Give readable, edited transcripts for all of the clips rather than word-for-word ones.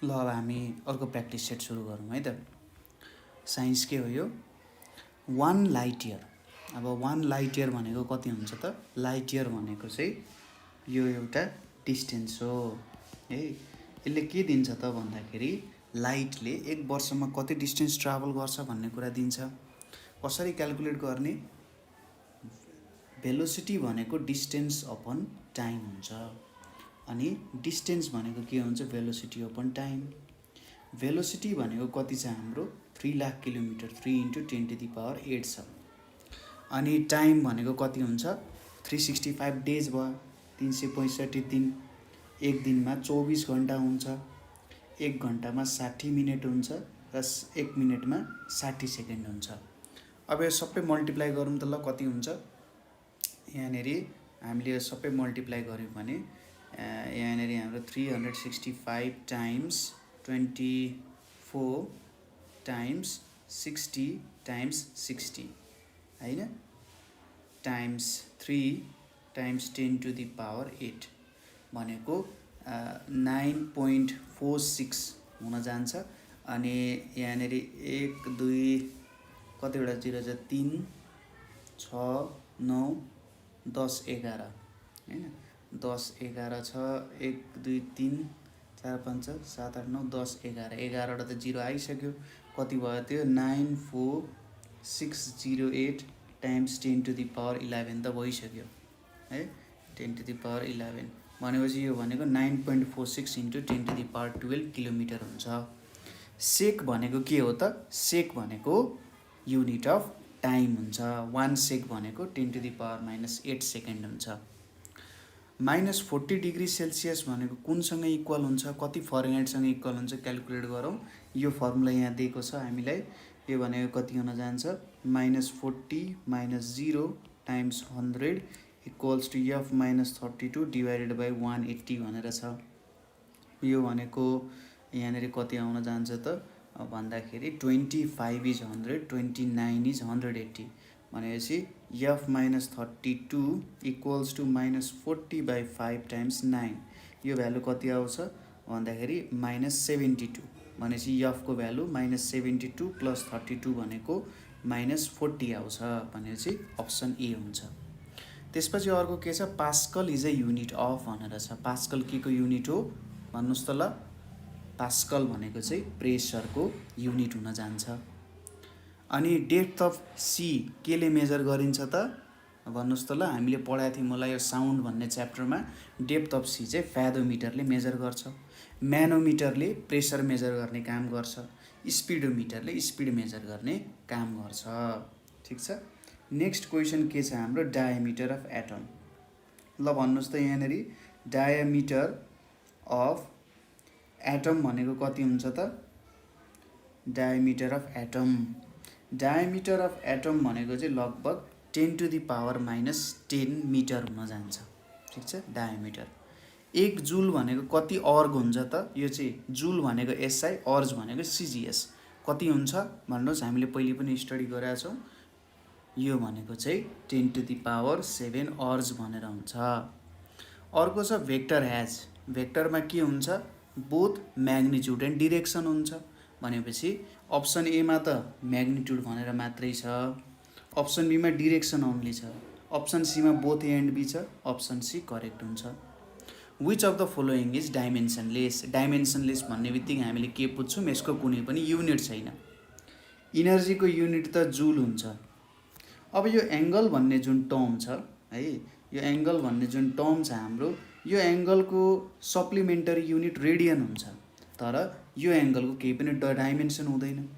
ल अब हामी अर्को प्र्याक्टिस सेट सुरु गरौँ है त। साइन्स के हो यो? 1 लाइट इयर। अब 1 लाइट इयर भनेको कति हुन्छ त? लाइट इयर भनेको चाहिँ यो एउटा डिस्टेन्स हो है। यसले के दिन्छ त भन्दाखेरि लाइटले एक वर्षमा कति डिस्टेन्स ट्राभल गर्छ भन्ने कुरा दिन्छ। कसरी क्याल्कुलेट गर्ने? भेलोसिटी भनेको डिस्टेन्स अपन टाइम हुन्छ, अनि डिस्टेन्स भनेको के हुन्छ? Velocity upon time. भेलोसिटी भनेको कति छ हाम्रो? 3 लाख किलोमिटर, 3 × 10⁸ छ। अनि टाइम भनेको कति हुन्छ? 365 डेज भयो, 365 दिन। एक दिनमा 24 घन्टा हुन्छ, 1 घन्टामा 60 मिनट हुन्छ र 1 मिनटमा 60 सेकेन्ड हुन्छ। अब यो सबै मल्टिप्लाई गरौँ त ल कति हुन्छ? यहाँनिर हामीले यो सबै मल्टिप्लाई गऱ्यौँ भने यहाँनिर हाम्रो 365 टाइम्स 24 टाइम्स 60 टाइम्स 60 हैन, टाइम्स 3 टाइम्स 10⁸ भनेको 9.46 हुन जान्छ। अनि यहाँनिर 1 2 कतिवटा 0 छ? 3 6 9 10 11 हैन, 10 11 छ, 1 2 3 4 5 7 8 9 10 11 11वटा त 0 आइसक्यो। कति भयो त्यो? 94608 टाइम्स 10⁻11 त भइसक्यो है, 10⁻11 भनेपछि यो भनेको 9.46 × 10⁻12 किलोमिटर हुन्छ। सेक भनेको के हो त? सेक भनेको युनिट अफ टाइम हुन्छ। 1 सेक भनेको 10⁻−8 सेकेन्ड हुन्छ। -40 डिग्री सेल्सियस भनेको कुनसँग इक्वल हुन्छ? कति फरेनहाइटसँग इक्वल हुन्छ? क्याल्कुलेट गरौँ। यो फर्मुला यहाँ दिएको छ हामीलाई। यो भनेको कति हुन जान्छ? -40 - 0 times 100 equals to F - 32 divided by 180 भनेर छ। यो भनेको यहाँनिर कति आउन जान्छ त भन्दाखेरि 25 = 100, 29 = 180 भनेपछि F - 32 इक्वल्स टु -40/5 टाइम्स 9। यो भ्यालु कति आउँछ भन्दाखेरि -72 भनेपछि F को भ्यालु -72 + 32 भनेको -40 आउँछ भनेपछि अप्सन ए हुन्छ। त्यसपछि अर्को के छ? Pascal is a unit of भनेर छ। पास्कल के को युनिट हो भन्नुस् त ल? पास्कल भनेको चाहिँ प्रेसरको युनिट हुन जान्छ। अनि डेप्थ अफ सी केले मेजर गरिन्छ त भन्नुस् त ल? हामीले पढाएको थियौँ मलाई यो साउन्ड भन्ने च्याप्टरमा। डेप्थ अफ सी चाहिँ फ्याथोमिटरले मेजर गर्छ, म्यानोमिटरले प्रेसर मेजर गर्ने काम गर्छ, स्पिडोमिटरले स्पिड मेजर गर्ने काम गर्छ। ठिक छ। नेक्स्ट क्वेसन के छ हाम्रो? Diameter of atom. ल भन्नुस् त यहाँनिर डायमिटर अफ एटम भनेको कति हुन्छ त? Diameter of atom, diameter of atom भनेको चाहिँ लगभग 10⁻−10 मिटर हुन जान्छ। ठिक छ। डायमिटर 1 जुल भनेको कति अर्ग हुन्छ त? यो चाहिँ जुल भनेको एसआई, अर्ज भनेको सिजिएस। कति हुन्छ भन्नुहोस्? हामीले पहिले पनि स्टडी गरेका छौँ। यो भनेको चाहिँ 10⁻7 अर्ज भनेर हुन्छ। अर्को छ भेक्टर ह्याज। भेक्टरमा के हुन्छ? बोथ म्याग्निट्युड एन्ड डिरेक्सन हुन्छ भनेपछि अप्सन एमा त म्याग्निट्युड भनेर मात्रै छ, अप्सन बीमा डिरेक्सन ओन्ली छ, अप्सन सीमा बोथ ए एन्ड बी छ, अप्सन सी करेक्ट हुन्छ। Which of the following is dimensionless? Dimensionless भन्ने बित्तिकै हामीले के पुच्छौँ? यसको कुनै पनि युनिट छैन। इनर्जीको युनिट त जुल हुन्छ। अब यो एङ्गल भन्ने जुन टर्म छ है, यो एङ्गल भन्ने जुन टर्म छ हाम्रो, यो एङ्गलको सप्लिमेन्टरी युनिट रेडियन हुन्छ। तर यो एङ्गलको केही पनि डाइमेन्सन हुँदैन।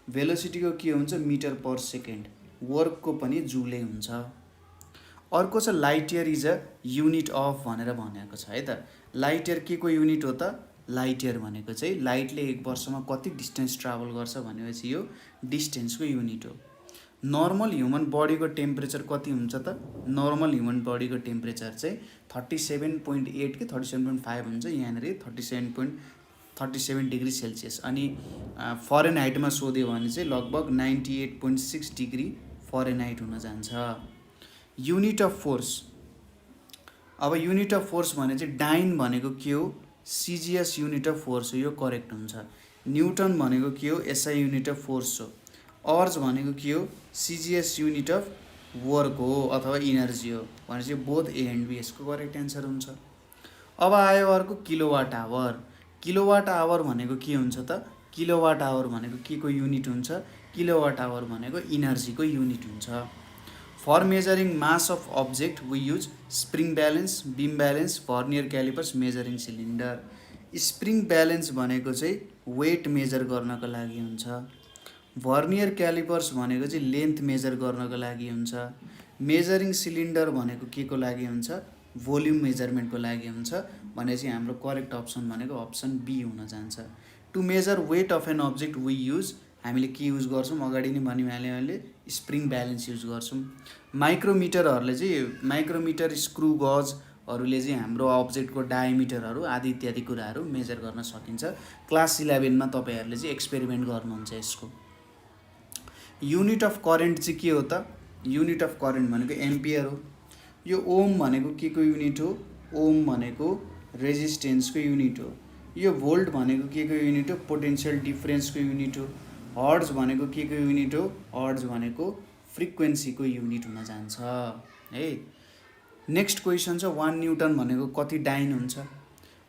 भेलोसिटीको के हुन्छ? Metre per second. वर्कको पनि जुलै हुन्छ। अर्को छ light year is a unit of भनेर भनेको छ है त। लाइट इयर के को युनिट हो त? लाइट इयर भनेको चाहिँ लाइटले एक वर्षमा कति डिस्टेन्स ट्राभल गर्छ भनेपछि यो डिस्टेन्सको युनिट हो। नर्मल ह्युमन बडीको टेम्परेचर कति हुन्छ त? नर्मल ह्युमन बडीको टेम्परेचर चाहिँ 37.8 कि 37.5 हुन्छ। यहाँनिर 37 डिग्री सेल्सियस। अनि फरेनहाइटमा सोध्यो भने चाहिँ लगभग 98.6 डिग्री फरेनहाइट हुन जान्छ। Unit of force. अब युनिट अफ फोर्स भने चाहिँ डाइन भनेको के हो? सिजिएस युनिट अफ फोर्स हो, यो करेक्ट हुन्छ। न्युटन भनेको के हो, एसआई युनिट अफ फोर्स हो। अर्ज भनेको के हो, सिजिएस युनिट अफ वर्क हो अथवा इनर्जी हो। भनेपछि बोथ ए एन्ड बी यसको करेक्ट एन्सर हुन्छ। अब आयो अर्को किलोवाट आवर। किलोवाट आवर भनेको के हुन्छ त, किलोवाट आवर भनेको के को युनिट हुन्छ, किलोवाट आवर भनेको इनर्जीको युनिट हुन्छ। For measuring mass of object we use spring balance, beam balance, vernier callipers, measuring cylinder. Spring balance भनेको चाहिँ वेट मेजर गर्नको लागि हुन्छ। भर्नियर क्यालिपर्स भनेको चाहिँ लेन्थ मेजर गर्नको लागि हुन्छ। मेजरिङ सिलिन्डर भनेको के को लागि हुन्छ, भोल्युम मेजरमेन्टको लागि हुन्छ। भनेपछि हाम्रो करेक्ट अप्सन भनेको अप्सन बी हुन जान्छ। To measure weight of an object we use, हामीले के युज गर्छौँ, अगाडि नै भनिहालेँ मैले, स्प्रिङ ब्यालेन्स युज गर्छौँ। माइक्रोमिटरहरूले चाहिँ, माइक्रोमिटर, स्क्रु गजहरूले चाहिँ हाम्रो अब्जेक्टको डायमिटरहरू आदि इत्यादि कुराहरू मेजर गर्न सकिन्छ। क्लास 11मा तपाईँहरूले चाहिँ एक्सपेरिमेन्ट गर्नुहुन्छ यसको। युनिट अफ करेन्ट चाहिँ के हो त, युनिट अफ करेन्ट भनेको एम्पियर हो। यो ओम भनेको के को युनिट हो, ओम भनेको रेजिस्टेन्सको युनिट हो। यो भोल्ट भनेको के को युनिट हो, पोटेन्सियल डिफरेन्सको युनिट हो। हर्ट्ज भनेको के को युनिट हो, हर्ट्ज भनेको फ्रिक्वेन्सीको युनिट हुन जान्छ है। नेक्स्ट क्वेसन छ 1 न्युटन भनेको कति डाइन हुन्छ।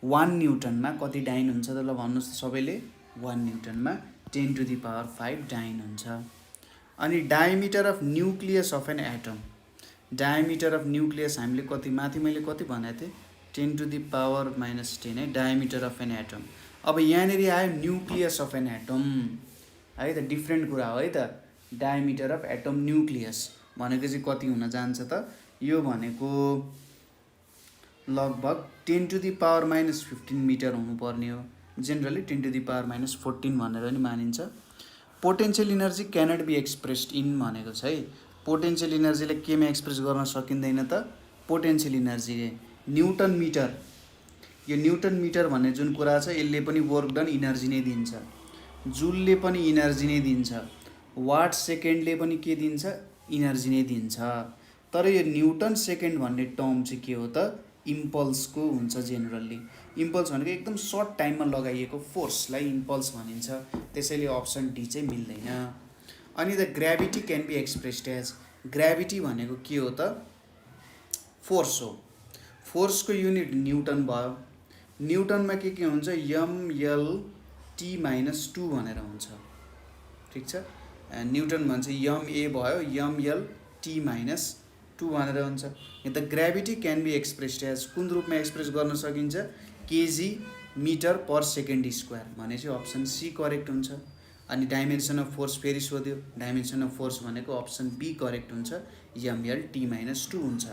1 न्युटनमा कति डाइन हुन्छ त, ल भन्नुहोस् त सबैले। 1 न्युटनमा 10⁵ डाइन हुन्छ। अनि diameter of nucleus of an atom, diameter of nucleus हामीले कति, माथि मैले कति भनेको थिएँ, 10⁻⁻10 है, डायमिटर अफ एन एटम। अब यहाँनिर आयो न्युक्लियस अफ एन एटम है त, डिफ्रेन्ट कुरा हो है त। डायमिटर अफ एटम न्युक्लियस भनेको चाहिँ कति हुन जान्छ त, यो भनेको लगभग 10⁻⁻15 मिटर हुनुपर्ने हो। जेनरली 10⁻⁻14 भनेर नि मानिन्छ। Potential energy cannot be expressed in भनेको छ है। पोटेन्सियल इनर्जीलाई केमा एक्सप्रेस गर्न सकिँदैन त, पोटेन्सियल इनर्जीले न्युटन मिटर, यो न्युटन मिटर भन्ने जुन कुरा छ यसले पनि वर्क डन इनर्जी नै दिन्छ। जुलले पनि इनर्जी नै दिन्छ। वाट सेकेन्डले पनि के दिन्छ, इनर्जी नै दिन्छ। तर यो न्युटन सेकेन्ड भन्ने टर्म चाहिँ के हो त, इम्पल्सको हुन्छ जेनरली। इम्पल्स भनेको एकदम सर्ट टाइममा लगाइएको फोर्सलाई इम्पल्स भनिन्छ। त्यसैले अप्सन डी चाहिँ मिल्दैन। अनि the gravity can be expressed as, gravity भनेको के हो त, फोर्स हो। फोर्सको युनिट न्युटन भयो। न्युटनमा के हुन्छ, mL T-2 भनेर हुन्छ। ठिक छ, न्युटन भन्छ MA भयो, mL T-2 भनेर हुन्छ। The gravity can be expressed as, कुन रूपमा एक्सप्रेस गर्न सकिन्छ, kg metre per second square. भनेपछि अप्सन सी करेक्ट हुन्छ। अनि डाइमेन्सन अफ फोर्स फेरि सोध्यो, डाइमेन्सन अफ फोर्स भनेको अप्सन बी करेक्ट हुन्छ, mL T-2 हुन्छ।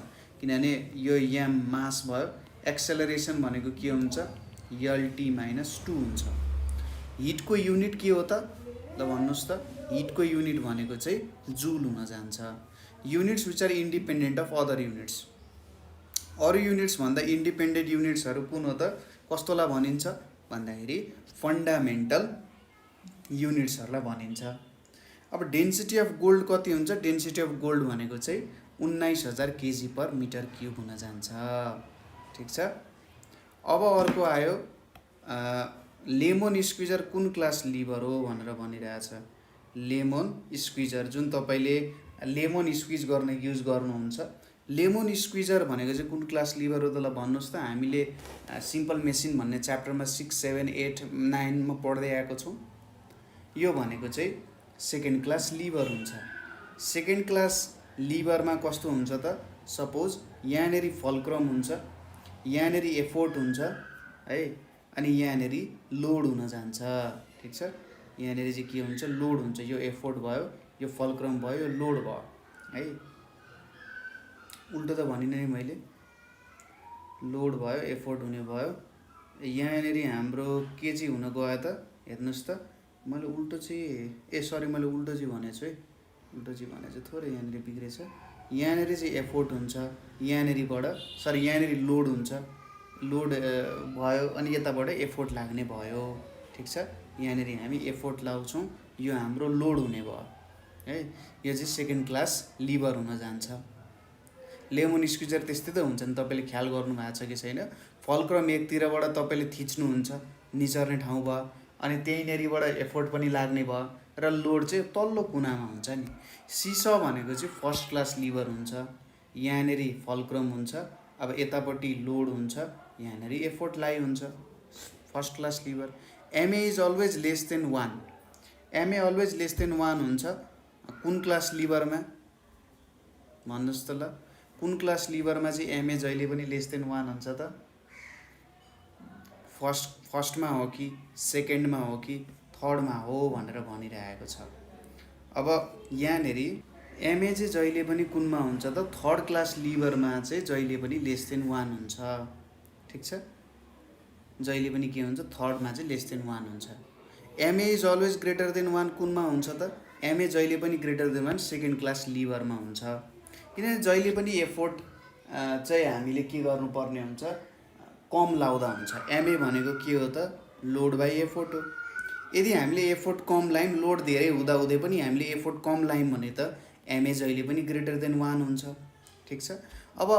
किनभने यो m मास भयो, एक्सेलरेसन भनेको के हुन्छ, L T-2 हुन्छ। हिटको युनिट के हो त, ल भन्नुहोस् त, हिटको युनिट भनेको चाहिँ जुल हुन जान्छ। Units which are independent of other units, अरू युनिट्स भन्दा इन्डिपेन्डेन्ट युनिट्सहरू कुन हो त, कस्तोलाई भनिन्छ भन्दाखेरि फन्डामेन्टल युनिट्सहरूलाई भनिन्छ। अब डेन्सिटी अफ गोल्ड कति हुन्छ, डेन्सिटी अफ गोल्ड भनेको चाहिँ 19,000 kg/m³ हुन जान्छ। ठिक छ। अब अर्को आयो लेमन स्क्विजर कुन क्लास लिभर हो भनेर भनिरहेछ। लेमन स्क्विजर जुन तपाईँले लेमन स्क्विज गर्न युज गर्नुहुन्छ, लेमन स्क्विजर भनेको चाहिँ कुन क्लास लिभर हो त, ल भन्नुहोस् त। हामीले सिम्पल मेसिन भन्ने च्याप्टरमा 6, 7, 8, 9मा पढ्दै आएको छौँ। यो भनेको चाहिँ सेकेन्ड क्लास लिभर हुन्छ। सेकेन्ड क्लास लिभरमा कस्तो हुन्छ त, सपोज यहाँनिर फल्क्रम हुन्छ, यहाँनिर एफोर्ट हुन्छ है, अनि यहाँनिर लोड हुन जान्छ। ठिक छ, यहाँनिर चाहिँ के हुन्छ, लोड हुन्छ। यो एफोर्ट भयो, यो फल्क्रम भयो, यो लोड भयो है। उल्टो त भनिनँ नि मैले, लोड भयो, एफोर्ट हुने भयो। यहाँनिर हाम्रो के चाहिँ हुन गयो त, हेर्नुहोस् त, मैले उल्टो चाहिँ सरी मैले उल्टो चाहिँ भनेछु है, उल्टो चाहिँ भनेछु, थोरै यहाँनिर बिग्रेछ। यहाँनिर चाहिँ एफोर्ट हुन्छ, यहाँनिरबाट सरी यहाँनिर लोड हुन्छ, लोड भयो अनि यताबाट एफोर्ट लाग्ने भयो। ठिक छ, यहाँनिर हामी एफोर्ट लाउँछौँ, यो हाम्रो लोड हुने भयो है। यो चाहिँ सेकेन्ड क्लास लिभर हुन जान्छ। लेमन स्क्विजर त्यस्तै त हुन्छ नि, तपाईँले ख्याल गर्नु भएको छ कि छैन। फल्क्रम एकतिरबाट तपाईँले थिच्नुहुन्छ निचर्ने ठाउँ भयो, अनि त्यहीँनेरिबाट एफोर्ट पनि लाग्ने भयो र लोड चाहिँ तल्लो कुनामा हुन्छ नि। सिस भनेको चाहिँ फर्स्ट क्लास लिभर हुन्छ, यहाँनिर फल्क्रम हुन्छ, अब यतापट्टि लोड हुन्छ, यहाँनिर एफोर्ट लाई हुन्छ, first class lever. MA is always less than 1, MA always less than 1 हुन्छ कुन क्लास लिभरमा भन्नुहोस् त ल, कुन क्लास लिभरमा चाहिँ एमए जहिले पनि लेस देन 1 हुन्छ त? फर्स्टमा हो कि सेकेन्डमा हो कि थर्डमा हो भनेर भनिरहेको छ। अब यहाँनिर एमए चाहिँ जहिले पनि कुनमा हुन्छ त? थर्ड क्लास लिभरमा चाहिँ जहिले पनि लेस देन 1 हुन्छ, ठिक छ? जहिले पनि के हुन्छ? थर्डमा चाहिँ लेस देन 1 हुन्छ। MA is always greater than 1 कुनमा हुन्छ त? एमए जहिले पनि ग्रेटर देन 1 सेकेन्ड क्लास लिभरमा हुन्छ, किनभने जहिले पनि एफोर्ट चाहिँ हामीले के गर्नुपर्ने हुन्छ? कम लाउँदा हुन्छ। एमए भनेको के हो त? लोड बाई एफोर्ट हो। यदि हामीले एफोर्ट कम लायौँ, लोड धेरै हुँदाहुँदै पनि हामीले एफोर्ट कम लायौँ भने त एमए जहिले पनि ग्रेटर देन 1 हुन्छ, ठिक छ? अब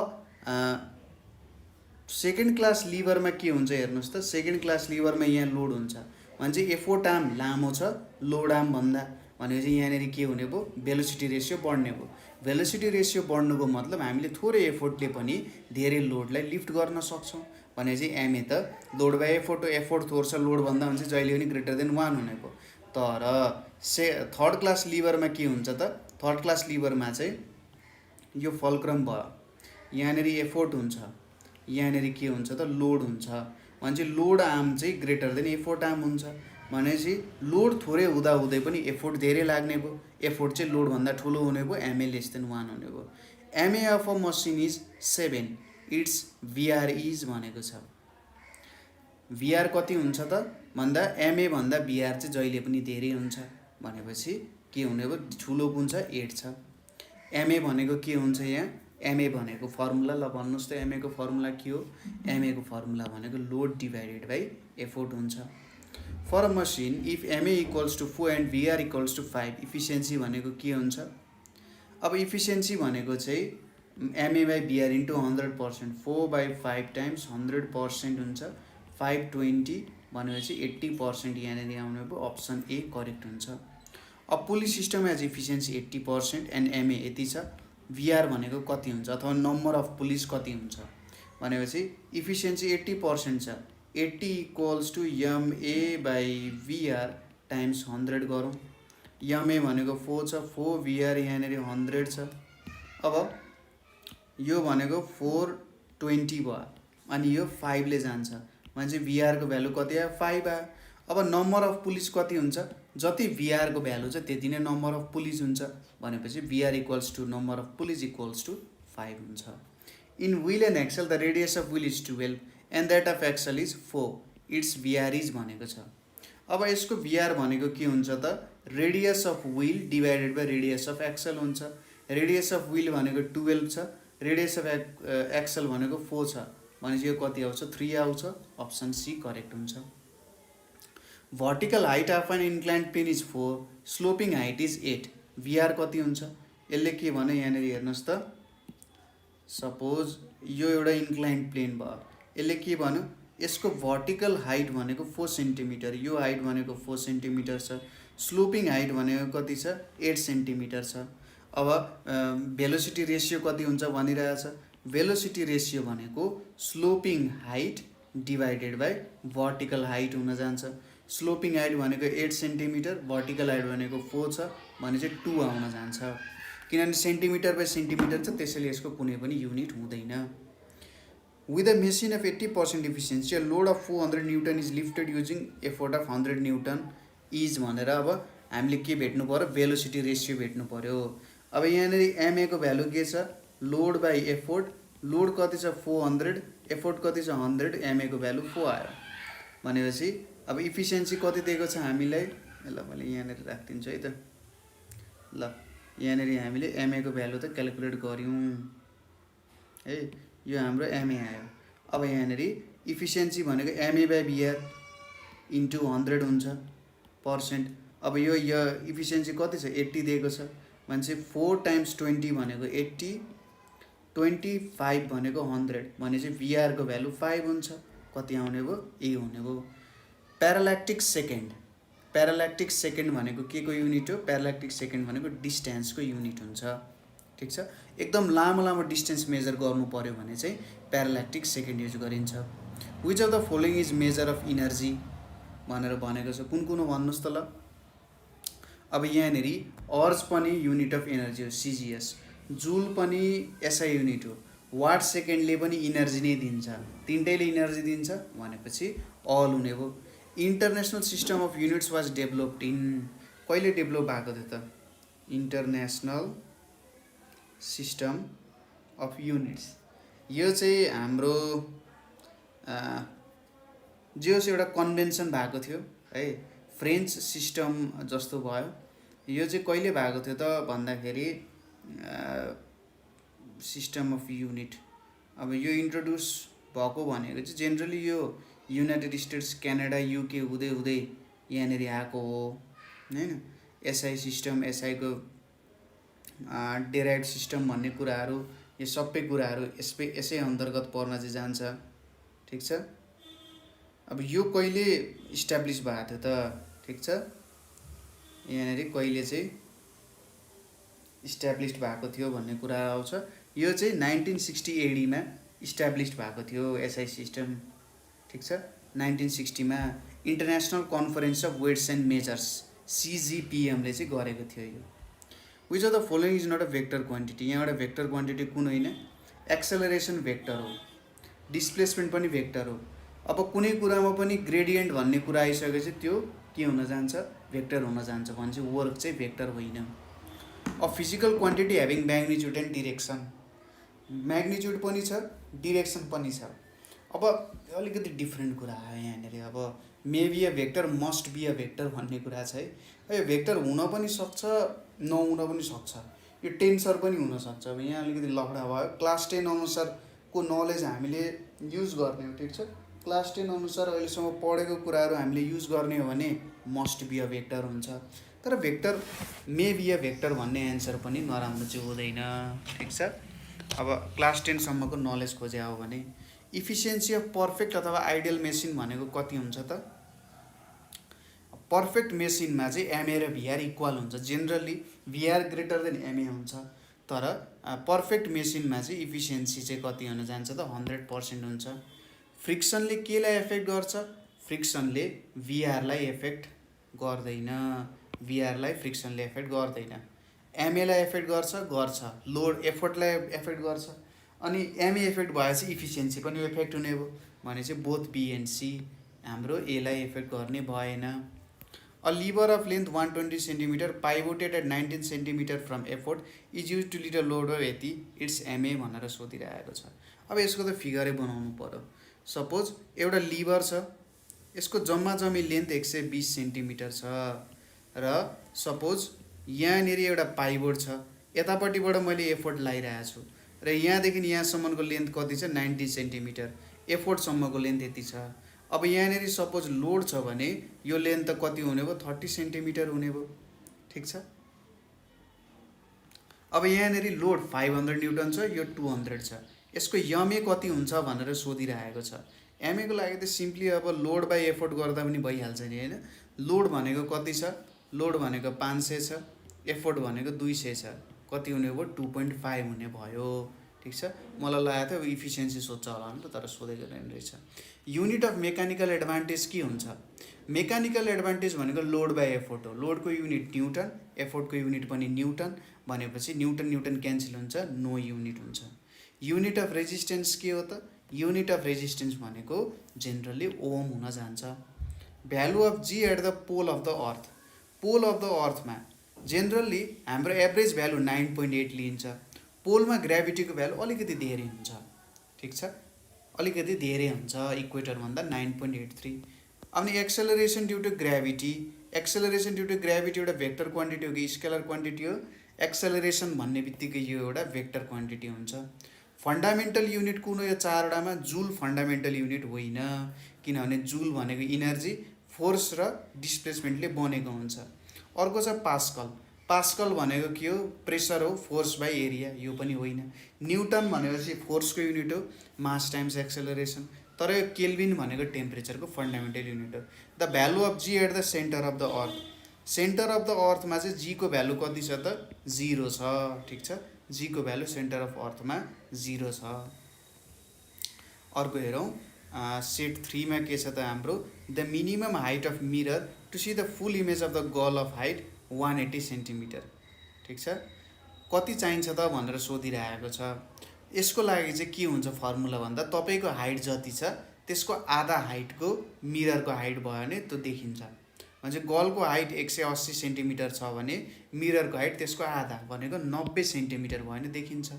सेकेन्ड क्लास लिभरमा के हुन्छ हेर्नुहोस् त? सेकेन्ड क्लास लिभरमा यहाँ लोड हुन्छ भने चाहिँ एफोर्ट आर्म लामो छ लोड आर्म भन्दा, भनेपछि यहाँनिर के हुने भयो? भेलोसिटी रेसियो बढ्ने भयो। भेलोसिटी रेसियो बढ्नुको मतलब हामीले थोरै एफोर्टले पनि धेरै लोडलाई लिफ्ट गर्न सक्छौँ, भनेपछि एमए त लोड बाई एफोर्ट हो। एफोर्ट थोर छ लोड भन्दा भने चाहिँ जहिले पनि ग्रेटर देन 1 हुने भयो। तर थर्ड क्लास लिभरमा के हुन्छ त? थर्ड क्लास लिभरमा चाहिँ यो फल्क्रम भयो, यहाँनिर एफोर्ट हुन्छ, यहाँनिर के हुन्छ त? लोड हुन्छ, भने चाहिँ लोड आर्म चाहिँ ग्रेटर देन एफोर्ट आर्म हुन्छ, भनेपछि लोड थोरै हुँदाहुँदै पनि एफोर्ट धेरै लाग्ने भयो। एफोर्ट चाहिँ लोडभन्दा ठुलो हुने भयो, एमए लेस देन 1 हुने भयो। MA of a machine is 7, it's VR is भनेको छ। भिआर कति हुन्छ त भन्दा एमए भन्दा भिआर चाहिँ जहिले पनि धेरै हुन्छ, भनेपछि के हुने भयो? ठुलो कुन छ? 8 छ। एमए भनेको के हुन्छ यहाँ? एमए भनेको फर्मुला ल भन्नुहोस् त, एमए को फर्मुला के हो? एमए को फर्मुला भनेको लोड डिभाइडेड बाई एफोर्ट हुन्छ। For a machine if MA equals to 4 and VR equals to 5, efficiency भनेको के हुन्छ? अब इफिसियन्सी भनेको चाहिँ MA by VR into 100%, 4/5 times 100% हुन्छ, 520 भनेपछि 80% यहाँनिर आउने भयो। अप्सन ए करेक्ट हुन्छ। अब pulley system as efficiency 80% and MA यति छ। भिआर भनेको कति हुन्छ अथवा नम्बर अफ पुलिस कति हुन्छ भनेपछि इफिसियन्सी 80% छ, 80 equals to MA by VR times 100 गरौँ। एमए भनेको 4 छ, 4 भिआर यहाँनिर 100 छ। अब यो भनेको 420 भयो, अनि यो 5 ले जान्छ भने चाहिँ भिआरको भ्यालु कति आयो? 5 आयो। अब नम्बर अफ पुलिस कति हुन्छ? जति भिआरको भ्यालु छ त्यति नै नम्बर अफ पुलिस हुन्छ, भनेपछि VR equals to number of pulleys equals to 5 हुन्छ। In wheel and axle the radius of wheel is 12 and that of axle is 4, its VR is भनेको छ। अब यसको भिआर भनेको के हुन्छ त? Radius of wheel divided by radius of axle हुन्छ। रेडियस अफ व्हिल भनेको 12 छ, रेडियस अफ एक्सल भनेको 4 छ, भनेपछि यो कति आउँछ? 3 आउँछ। अप्सन सी करेक्ट हुन्छ। Vertical height of an inclined plane is 4, sloping height is 8, VR कति हुन्छ? यसले के भन्यो यहाँनिर हेर्नुहोस् त, सपोज यो एउटा इन्क्लाइन्ड प्लेन भयो, यसले के भन्यो? यसको भर्टिकल हाइट भनेको 4 सेन्टिमिटर, यो हाइट भनेको 4 सेन्टिमिटर छ, स्लोपिङ हाइट भनेको कति छ? 8 सेन्टिमिटर छ। अब भेलोसिटी रेसियो कति हुन्छ भनिरहेछ? भेलोसिटी रेसियो भनेको sloping height divided by vertical height हुन जान्छ। स्लोपिङ हाइट भनेको 8 सेन्टिमिटर, भर्टिकल हाइट भनेको 4 छ भने चाहिँ 2 आउन जान्छ, किनभने सेन्टिमिटर बाई सेन्टिमिटर छ, त्यसैले यसको कुनै पनि युनिट हुँदैन। With a machine of 80% efficiency a load of 400 newton is lifted using effort of 100 newton is भनेर अब हामीले के भेट्नु पर्यो? भेलोसिटी रेसियो भेट्नु पर्यो। अब यहाँनिर एमए को भ्यालु के छ? लोड बाई एफोर्ट, लोड कति छ? 400, एफोर्ट कति छ? 100, एमए को भ्यालु 4 आयो, भनेपछि अब इफिसियन्सी कति दिएको छ हामीलाई? ल मैले यहाँनिर राखिदिन्छु है त। ल यहाँनिर हामीले एमए को भ्यालु त क्यालकुलेट गऱ्यौँ है, यो हाम्रो एमए आयो। अब यहाँनिर इफिसियन्सी भनेको एमए बाई भिआर इन्टु 100 हुन्छ पर्सेन्ट। अब यो इफिसियन्सी कति छ? 80 दिएको छ, भने चाहिँ 4 टाइम्स 20 भनेको 80, 25 भनेको 100 भनेपछि भिआरको भ्यालु 5 हुन्छ। कति आउने भयो? ए हुने भयो। प्याराल्याक्टिक सेकेन्ड भनेको के को युनिट हो? प्याराल्याक्टिक सेकेन्ड भनेको डिस्टेन्सको युनिट हुन्छ। ठिक छ। एकदम लामो लामो डिस्टेन्स मेजर गर्नु पर्यो भने चाहिँ प्याराल्याक्टिक सेकेन्ड युज गरिन्छ। Which of the following is measure of energy भनेर भनेको छ। कुन कुन हो भन्नुहोस् त ल। अब यहाँनिर अर्ज पनि युनिट अफ एनर्जी हो सिजिएस, जुल पनि एसआई युनिट हो, वाट सेकेन्डले पनि इनर्जी नै दिन्छ, तिनटैले इनर्जी दिन्छ भनेपछि अल हुने भयो। International system of units was developed in, कहिले डेभलप भएको थियो त? इन्टरनेसनल सिस्टम अफ युनिट्स, यो चाहिँ हाम्रो जे होस् एउटा कन्भेन्सन भएको थियो है, फ्रेन्च सिस्टम जस्तो भयो। यो चाहिँ कहिले भएको थियो त भन्दाखेरि सिस्टम अफ युनिट, अब यो इन्ट्रोड्युस भएको भनेको चाहिँ जेनरली यो युनाइटेड स्टेट्स, क्यानाडा, युके हुँदै हुँदै यहाँनिर आएको हो हैन। एसआई सिस्टम, एसआईको डेराइभ सिस्टम भन्ने कुराहरू, यो सबै कुराहरू यसै अन्तर्गत पर्न चाहिँ जान्छ। ठिक छ। अब यो कहिले इस्टाब्लिस भएको थियो त? ठिक छ, यहाँनिर कहिले चाहिँ इस्टाब्लिस्ड भएको थियो भन्ने कुरा आउँछ। यो चाहिँ 1960 एडीमा इस्टाब्लिस्ड भएको थियो एसआई सिस्टम। ठिक छ। 1960 मा international conference of weights and measures सिजिपिएमले चाहिँ गरेको थियो यो। Which of the following is not a vector quantity, यहाँबाट भेक्टर क्वान्टिटी कुन होइन? एक्सेलरेसन भेक्टर हो, डिस्प्लेसमेन्ट पनि भेक्टर हो। अब कुनै कुरामा पनि ग्रेडियन्ट भन्ने कुरा आइसकेपछि त्यो के हुन जान्छ? भेक्टर हुन जान्छ भनेपछि वर्क चाहिँ भेक्टर होइन। A physical quantity having magnitude and direction, magnitude पनि छ, डिरेक्सन पनि छ। अब अलिकति डिफ्रेन्ट कुरा आयो यहाँनिर। अब maybe a vector must be a vector भन्ने कुरा छ है। यो भेक्टर हुन पनि सक्छ, नहुन पनि सक्छ, यो टेन्सर पनि हुनसक्छ। अब यहाँ अलिकति लफडा भयो। क्लास 10 अनुसारको नलेज हामीले युज गर्ने हो। ठिक छ। क्लास 10 अनुसार अहिलेसम्म पढेको कुराहरू हामीले युज गर्ने हो भने मस्ट बी अ भेक्टर हुन्छ। तर vector may be a vector भन्ने एन्सर पनि नराम्रो चाहिँ हुँदैन। ठिक छ। अब क्लास 10 सम्मको नलेज खोजे हो भने इफिसियन्सी अफ पर्फेक्ट अथवा आइडियल मेसिन भनेको कति हुन्छ त? पर्फेक्ट मेसिनमा चाहिँ एमए र भिआर इक्वल हुन्छ। जेनरली भिआर ग्रेटर देन एमए हुन्छ। तर पर्फेक्ट मेसिनमा चाहिँ इफिसियन्सी चाहिँ कति हुन जान्छ त? 100% हुन्छ। फ्रिक्सनले केलाई एफेक्ट गर्छ? फ्रिक्सनले भिआरलाई एफेक्ट गर्दैन, भिआरलाई फ्रिक्सनले एफेक्ट गर्दैन। एमएलाई एफेक्ट गर्छ, लोड एफोर्टलाई एफेक्ट गर्छ। अनि एमए एफेक्ट भएपछि इफिसियन्सी पनि एफेक्ट हुने भयो भने चाहिँ बोथ बी एन्ड सी हाम्रो एलाई एफेक्ट गर्ने भएन। A lever of length 120 centimetre pivoted at 19 centimetre from effort is use to lead a loader यति इट्स एमए भनेर सोधिरहेको छ। अब यसको त फिगरै बनाउनु पर्यो। सपोज एउटा लिभर छ, यसको जम्मा जम्मी लेन्थ 120 सेन्टिमिटर छ र सपोज यहाँनिर एउटा पाइभोट छ, यतापट्टिबाट मैले एफोर्ट लगाइरहेको छु र यहाँदेखि यहाँसम्मको लेन्थ कति छ? 90 सेन्टिमिटर। एफोर्टसम्मको लेन्थ यति छ। अब यहाँनिर सपोज लोड छ भने यो लेन्थ त कति हुने भयो? 30 सेन्टिमिटर हुने भयो। ठिक छ। अब यहाँनिर लोड 500 न्युटन छ, यो 200 छ। यसको एमए कति हुन्छ भनेर सोधिरहेको छ। एमएको लागि त सिम्पली अब लोड बाई एफोर्ट गर्दा पनि भइहाल्छ नि होइन। लोड भनेको कति छ? लोड भनेको 500 छ, एफोर्ट भनेको 200 छ। कति हुने भयो? 2.5 हुने भयो। ठिक छ। मलाई लागेको थियो इफिसियन्सी सोध्छ होला नि त, तर सोधेको रहेछ। युनिट अफ मेकानिकल एडभान्टेज के हुन्छ? मेकानिकल एडभान्टेज भनेको लोड बाई एफोर्ट हो। लोडको युनिट न्युटन, एफोर्टको युनिट पनि न्युटन भनेपछि न्युटन न्युटन क्यान्सल हुन्छ, नो युनिट हुन्छ। युनिट अफ रेजिस्टेन्स के हो त? युनिट अफ रेजिस्टेन्स भनेको जेनरली ओम हुन जान्छ। Value of g at the pole of the earth, pole of the अर्थमा जेनरली हाम्रो एभरेज भ्यालु 9.8 लिन्छ। पोलमा ग्राभिटीको भ्यालु अलिकति धेरै हुन्छ। ठिक छ। अलिकति धेरै हुन्छ, इक्वेटरभन्दा 9.83। अनि acceleration due to gravity, acceleration due to gravity एउटा भेक्टर क्वान्टिटी हो कि स्केलर क्वान्टिटी हो? एक्सेलरेसन भन्ने बित्तिकै यो एउटा भेक्टर क्वान्टिटी हुन्छ। फन्डामेन्टल युनिट कुन हो यो चारवटामा? जुल फन्डामेन्टल युनिट होइन, किनभने जुल भनेको इनर्जी, फोर्स र डिस्प्लेसमेन्टले बनेको हुन्छ। अर्को छ पास्कल। पास्कल भनेको के हो? प्रेसर हो, फोर्स बाई एरिया, यो पनि होइन। न्युटन भनेपछि फोर्सको युनिट हो, मास टाइम्स एक्सेलरेसन। तर यो केल्भिन भनेको टेम्परेचरको फन्डामेन्टल युनिट हो। The value of g at the centre of the earth, centre of the अर्थमा चाहिँ जीको भ्यालु कति छ त? 0 छ। ठिक छ, जीको भ्यालु सेन्टर अफ अर्थमा 0 छ। अर्को हेरौँ, सेट 3 मा के छ त हाम्रो? The minimum height of mirror to see the full image of the girl of height 180 centimetre. ठिक छ, कति चाहिन्छ त भनेर सोधिरहेको छ। यसको लागि चाहिँ के हुन्छ फर्मुला भन्दा, तपाईँको हाइट जति छ त्यसको आधा हाइटको मिररको हाइट भयो भने त्यो देखिन्छ। भने गलको हाइट 180 सेन्टिमिटर छ भने मिररको हाइट त्यसको आधा भनेको 90 सेन्टिमिटर भयो भने देखिन्छ।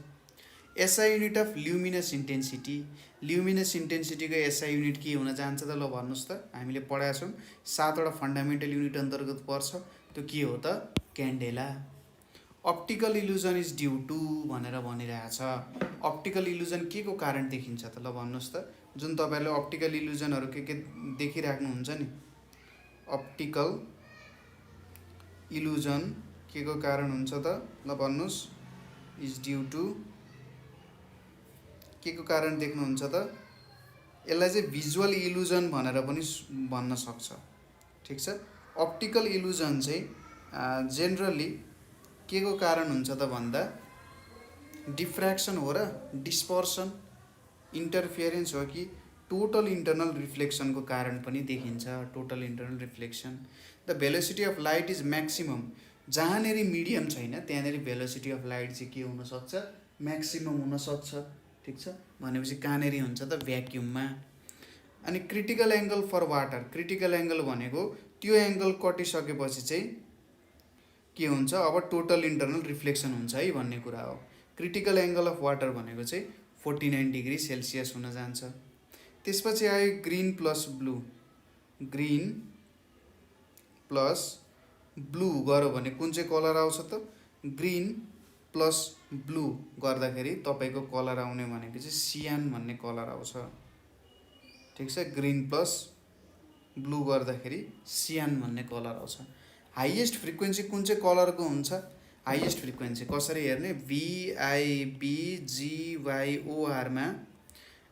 SI unit of luminous intensity, luminous इन्टेन्सिटीको एसआई युनिट के हुन जान्छ त? ल भन्नुहोस् त, हामीले पढाएको छौँ 7वटा फन्डामेन्टल युनिट अन्तर्गत पर्छ। त्यो के हो त? Candela. Optical illusion is due to भनेर भनिरहेछ। अप्टिकल इल्युजन के को कारण देखिन्छ त? ल भन्नुहोस् त, जुन तपाईँहरूले अप्टिकल इल्युजनहरू के देखिराख्नुहुन्छ नि, अप्टिकल इल्युजन के को कारण हुन्छ त? ल भन्नुहोस्। इज ड्यु टु के को कारण देख्नुहुन्छ त? यसलाई चाहिँ भिजुअल इल्युजन भनेर पनि भन्न सक्छ। ठिक छ, अप्टिकल इल्युजन चाहिँ जेनरली के को कारण हुन्छ त भन्दा, डिफ्र्याक्सन हो र डिस्पर्सन, इन्टरफियरेन्स हो कि टोटल इन्टर्नल रिफ्लेक्सनको कारण पनि देखिन्छ। Total internal reflection. The velocity of light is maximum, जहाँनेरि मिडियम छैन त्यहाँनेरि भेलोसिटी अफ लाइट चाहिँ के हुनसक्छ? म्याक्सिमम हुनसक्छ। ठिक छ, भनेपछि कहाँनेरि हुन्छ त? भ्याक्युममा। अनि critical angle for water, critical angle भनेको त्यो एङ्गल कटिसकेपछि चाहिँ के हुन्छ? अब टोटल इन्टर्नल रिफ्लेक्सन हुन्छ है भन्ने कुरा हो। क्रिटिकल एङ्गल अफ वाटर भनेको चाहिँ 49 डिग्री सेल्सियस हुन जान्छ। त्यसपछि आयो green plus blue, green plus blue गऱ्यो भने कुन चाहिँ कलर आउँछ त? ग्रिन प्लस ब्लू गर्दाखेरि तपाईँको कलर आउने भनेको चाहिँ सियान भन्ने कलर आउँछ। ठिक छ, ग्रिन प्लस ब्लू गर्दाखेरि सियान भन्ने कलर आउँछ। हाइएस्ट फ्रिक्वेन्सी कुन चाहिँ कलरको हुन्छ? हाइएस्ट फ्रिक्वेन्सी कसरी हेर्ने? VIBGYORमा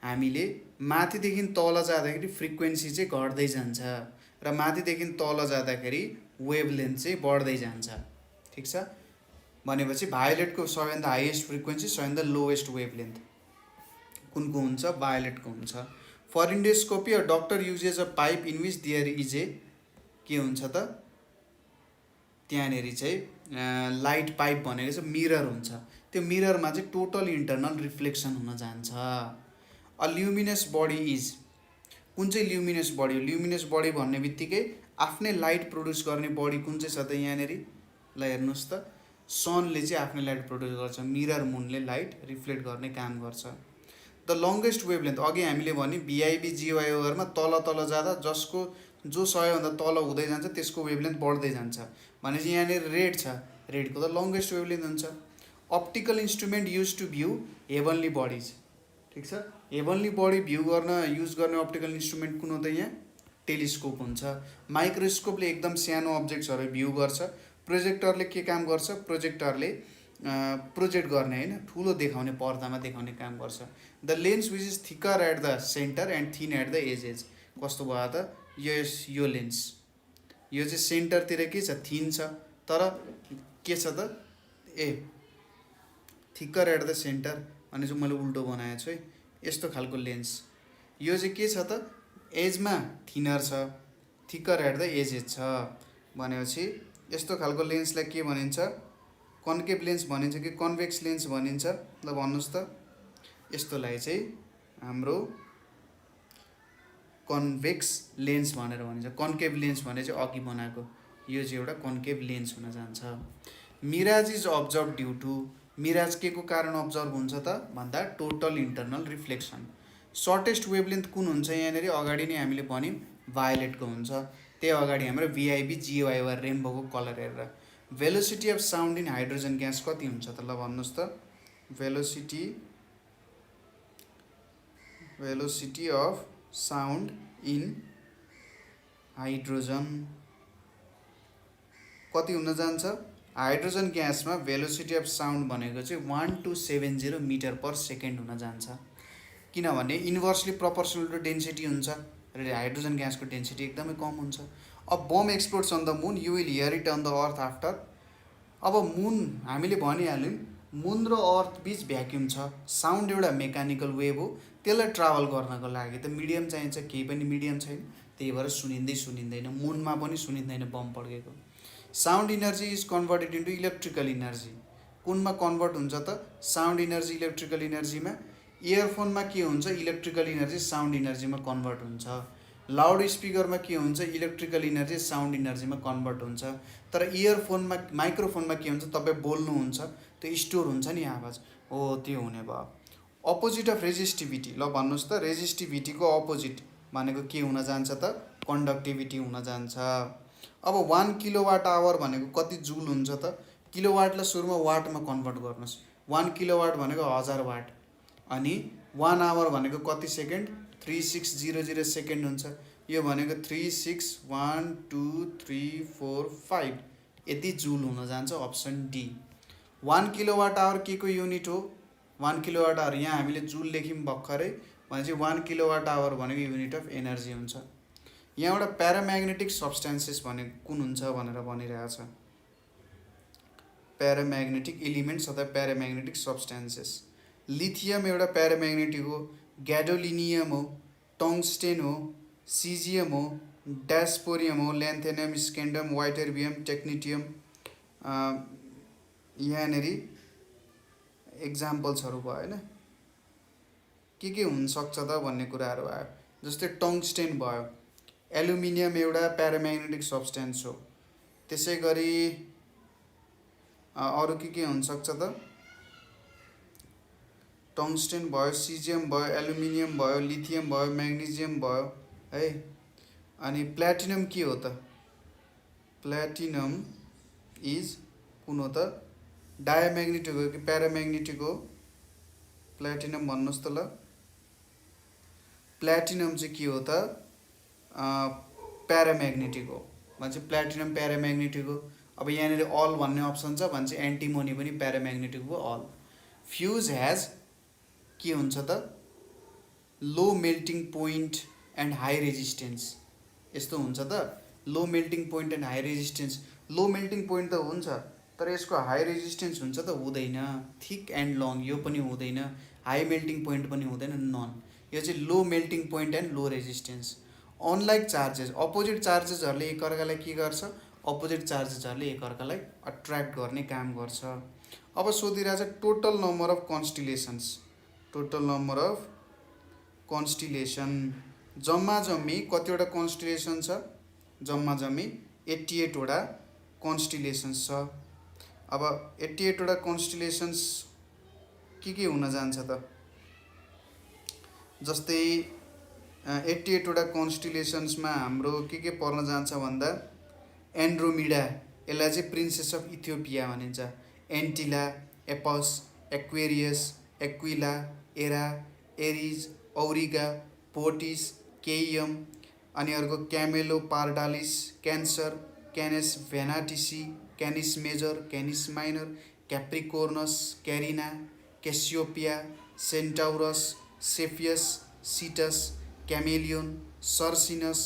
हामीले माथिदेखि तल जाँदाखेरि फ्रिक्वेन्सी चाहिँ घट्दै जान्छ र माथिदेखि तल जाँदाखेरि वेभलेन्थ चाहिँ बढ्दै जान्छ। ठिक छ, भनेपछि भायोलेटको सबैभन्दा हाइएस्ट फ्रिक्वेन्सी, सबैभन्दा लोएस्ट वेभलेन्थ कुनको हुन्छ? भायोलेटको हुन्छ। For endoscopy a doctor uses a pipe in which there is a के हुन्छ त? त्यहाँनेरि चाहिँ लाइट पाइप भनेको चाहिँ मिरर हुन्छ। त्यो मिररमा चाहिँ टोटल इन्टर्नल रिफ्लेक्सन हुन जान्छ। अ ल्युमिनस बडी इज, कुन चाहिँ ल्युमिनस बडी हो? ल्युमिनस बडी भन्ने बित्तिकै आफ्नै लाइट प्रड्युस गर्ने बडी कुन चाहिँ छ त यहाँनेरि? ल हेर्नुहोस् त, सनले चाहिँ आफ्नै लाइट प्रड्युस गर्छ, मिरर मुनले लाइट रिफ्लेक्ट गर्ने काम गर्छ। द लङ्गेस्ट वेभलेन्थ, अघि हामीले भने VIBGYORमा तल तल जाँदा जसको जो सबैभन्दा तल हुँदै जान्छ त्यसको वेभलेन्थ बढ्दै जान्छ। भनेपछि यहाँनिर रेड छ, रेडको त लङ्गेस्ट वेभलेन्थ हुन्छ। Optical instrument use to view heavenly bodies. ठिक छ, हेभनली बडी भ्यू गर्न युज गर्ने अप्टिकल इन्स्ट्रुमेन्ट कुन हो त? यहाँ टेलिस्कोप हुन्छ। माइक्रोस्कोपले एकदम सानो अब्जेक्ट्सहरू भ्यू गर्छ। प्रोजेक्टरले के काम गर्छ? प्रोजेक्टरले प्रोजेक्ट गर्ने होइन, ठुलो देखाउने, पर्दामा देखाउने काम गर्छ। The lens which is thicker at the centre and thin at the edges, कस्तो भयो त? यो लेन्स यो चाहिँ सेन्टरतिर के छ? थिन छ, तर के छ त? थिकर एट द सेन्टर भने चाहिँ मैले उल्टो बनाएको छु है। यस्तो खालको लेन्स, यो चाहिँ के छ त? एजमा थिनर छ, थिकर एट द एजेज छ। भनेपछि यस्तो खालको लेन्सलाई के भनिन्छ? कन्केभ लेन्स भनिन्छ कि कन्भेक्स लेन्स भनिन्छ? ल भन्नुहोस् त, यस्तोलाई चाहिँ हाम्रो कन्भेक्स लेन्स भनेर भनिन्छ। कन्केभ लेन्स भने चाहिँ अघि बनाएको, यो चाहिँ एउटा कन्केभ लेन्स हुन जान्छ। Mirage is observe due to, mirage के को कारण अब्जर्भ हुन्छ त भन्दा total internal reflection. Shortest wavelength कुन हुन्छ? यहाँनिर अगाडि नै हामीले भन्यौँ भायोलेटको हुन्छ। त्यही अगाडि हाम्रो VIBGYOR रेनबोको कलर हेरेर। Velocity of sound in hydrogen gas कति हुन्छ त? ल भन्नुहोस् त, velocity of sound in hydrogen कति हुन जान्छ? हाइड्रोजन ग्यासमा भेलोसिटी अफ साउन्ड भनेको चाहिँ 1270 मिटर पर सेकेन्ड हुन जान्छ, किनभने इन्भर्सली प्रोपोर्सनल टु डेन्सिटी हुन्छ र हाइड्रोजन ग्यासको डेन्सिटी एकदमै कम हुन्छ। अब bomb explodes on the moon, you will hear it on the earth after. अब मुन हामीले भनिहाल्यौँ, मुन र अर्थ बिच भ्याक्युम छ, साउन्ड एउटा मेकानिकल वेभ हो, त्यसलाई ट्राभल गर्नको लागि त मिडियम चाहिन्छ, केही पनि मिडियम छैन, त्यही भएर सुनिँदैन, मुनमा पनि सुनिँदैन बम पड्केको। Sound energy is converted into electrical energy, कुनमा कन्भर्ट हुन्छ त? साउन्ड इनर्जी इलेक्ट्रिकल इनर्जीमा। इयरफोनमा के हुन्छ? इलेक्ट्रिकल इनर्जी साउन्ड इनर्जीमा कन्भर्ट हुन्छ। लाउड स्पिकरमा के हुन्छ? इलेक्ट्रिकल इनर्जी साउन्ड इनर्जीमा कन्भर्ट हुन्छ। तर इयरफोनमा, माइक्रोफोनमा के हुन्छ? तपाईँ बोल्नुहुन्छ, त्यो स्टोर हुन्छ नि आवाज, हो त्यो हुने भयो। अपोजिट अफ रेजिस्टिभिटी, ल भन्नुहोस् त, रेजिस्टिभिटीको अपोजिट भनेको के हुन जान्छ त? कन्डक्टिभिटी हुन जान्छ। अब 1 किलोवाट आवर भनेको कति जुल हुन्छ त? किलोवाटलाई सुरुमा वाटमा कन्भर्ट गर्नुहोस्। 1 किलोवाट भनेको 1000 वाट, अनि 1 आवर भनेको कति सेकेन्ड? 3600 सेकेन्ड हुन्छ। यो भनेको 361234 यति जुल हुन जान्छ, अप्सन डी। 1 किलोवाट आवर के को युनिट हो? 1 किलोवाट आवर, यहाँ हामीले जुल लेख्यौँ भर्खरै, भनेपछि 1 किलोवाट आवर भनेको युनिट अफ एनर्जी हुन्छ। यहाँ एउटा प्याराम्याग्नेटिक सब्सटेन्सेस भनेको कुन हुन्छ भनेर भनिरहेको छ, प्याराम्याग्नेटिक एलिमेन्ट्स अथवा प्याराम्याग्नेटिक सब्सटेन्सेस। लिथियम एउटा प्याराम्याग्नेटिक हो, ग्याडोलिनियम हो, टङ्स्टेन हो, सिजियम हो, ड्यास्पोरियम हो, ल्यान्थेनियम, स्केन्डम, वाइटरबियम, टेक्निटियम। यहाँनिर एक्जाम्पल्सहरू भयो होइन, के हुनसक्छ त भन्ने कुराहरू आयो। जस्तै टङ्स्टेन भयो, एल्युमिनियम एउटा प्याराम्याग्नेटिक सब्सटेन्स हो। त्यसै गरी अरू के हुनसक्छ त? टङ्स्टेन भयो, सिजियम भयो, एल्युमिनियम भयो, लिथियम भयो, म्याग्नेजियम भयो है। अनि प्ल्याटिनम के हो त? प्ल्याटिनम इज कुन हो त? डायम्याग्नेटिक हो कि प्याराम्याग्नेटिक हो? प्ल्याटिनम भन्नुहोस् त ल। प्ल्याटिनम चाहिँ के हो त? प्याराम्याग्नेटिक हो, भन्छ प्ल्याटिनम प्याराम्याग्नेटिक हो। अब यहाँनिर अल भन्ने अप्सन छ, भन्छ एन्टिमोनी पनि प्याराम्याग्नेटिक हो, अल। फ्युज ह्याज के हुन्छ त? Low melting point and high resistance, यस्तो हुन्छ त? Low melting point and high resistance. Low melting point त हुन्छ, तर यसको हाई रेजिस्टेन्स हुन्छ त? हुँदैन। थिक एन्ड लङ यो पनि हुँदैन, हाई मेल्टिङ पोइन्ट पनि हुँदैन, नन। यो चाहिँ low melting point and low resistance. Unlike charges, opposite चार्जेसहरूले एकअर्कालाई के गर्छ? अपोजिट चार्जेसहरूले एकअर्कालाई अट्र्याक्ट गर्ने काम गर्छ। अब सोधिरहेको छ total number of constellations, total number of constellation. जम्मा जम्मी कतिवटा कन्स्टिलेसन छ? जम्मा जम्मी 88 वटा कन्स्टिलेसन्स छ। अब 88 वटा कन्स्टिलेसन्स के हुन जान्छ त? जस्तै 88 वटा कन्स्टिलेसन्समा हाम्रो के पर्न जान्छ भन्दा, एन्ड्रोमिडा, यसलाई चाहिँ प्रिन्सेस अफ इथियोपिया भनिन्छ। Antlia, Apus, Aquarius, Aquila, Ara, Aries, Auriga, Bootes, Caelum, अनि अर्को Camelopardalis, Cancer, Canes Venatici, Canis Major, Canis Minor, Capricornus, Carina, Cassiopeia, Centaurus, Cepheus, Cetus, Chamaeleon, Circinus,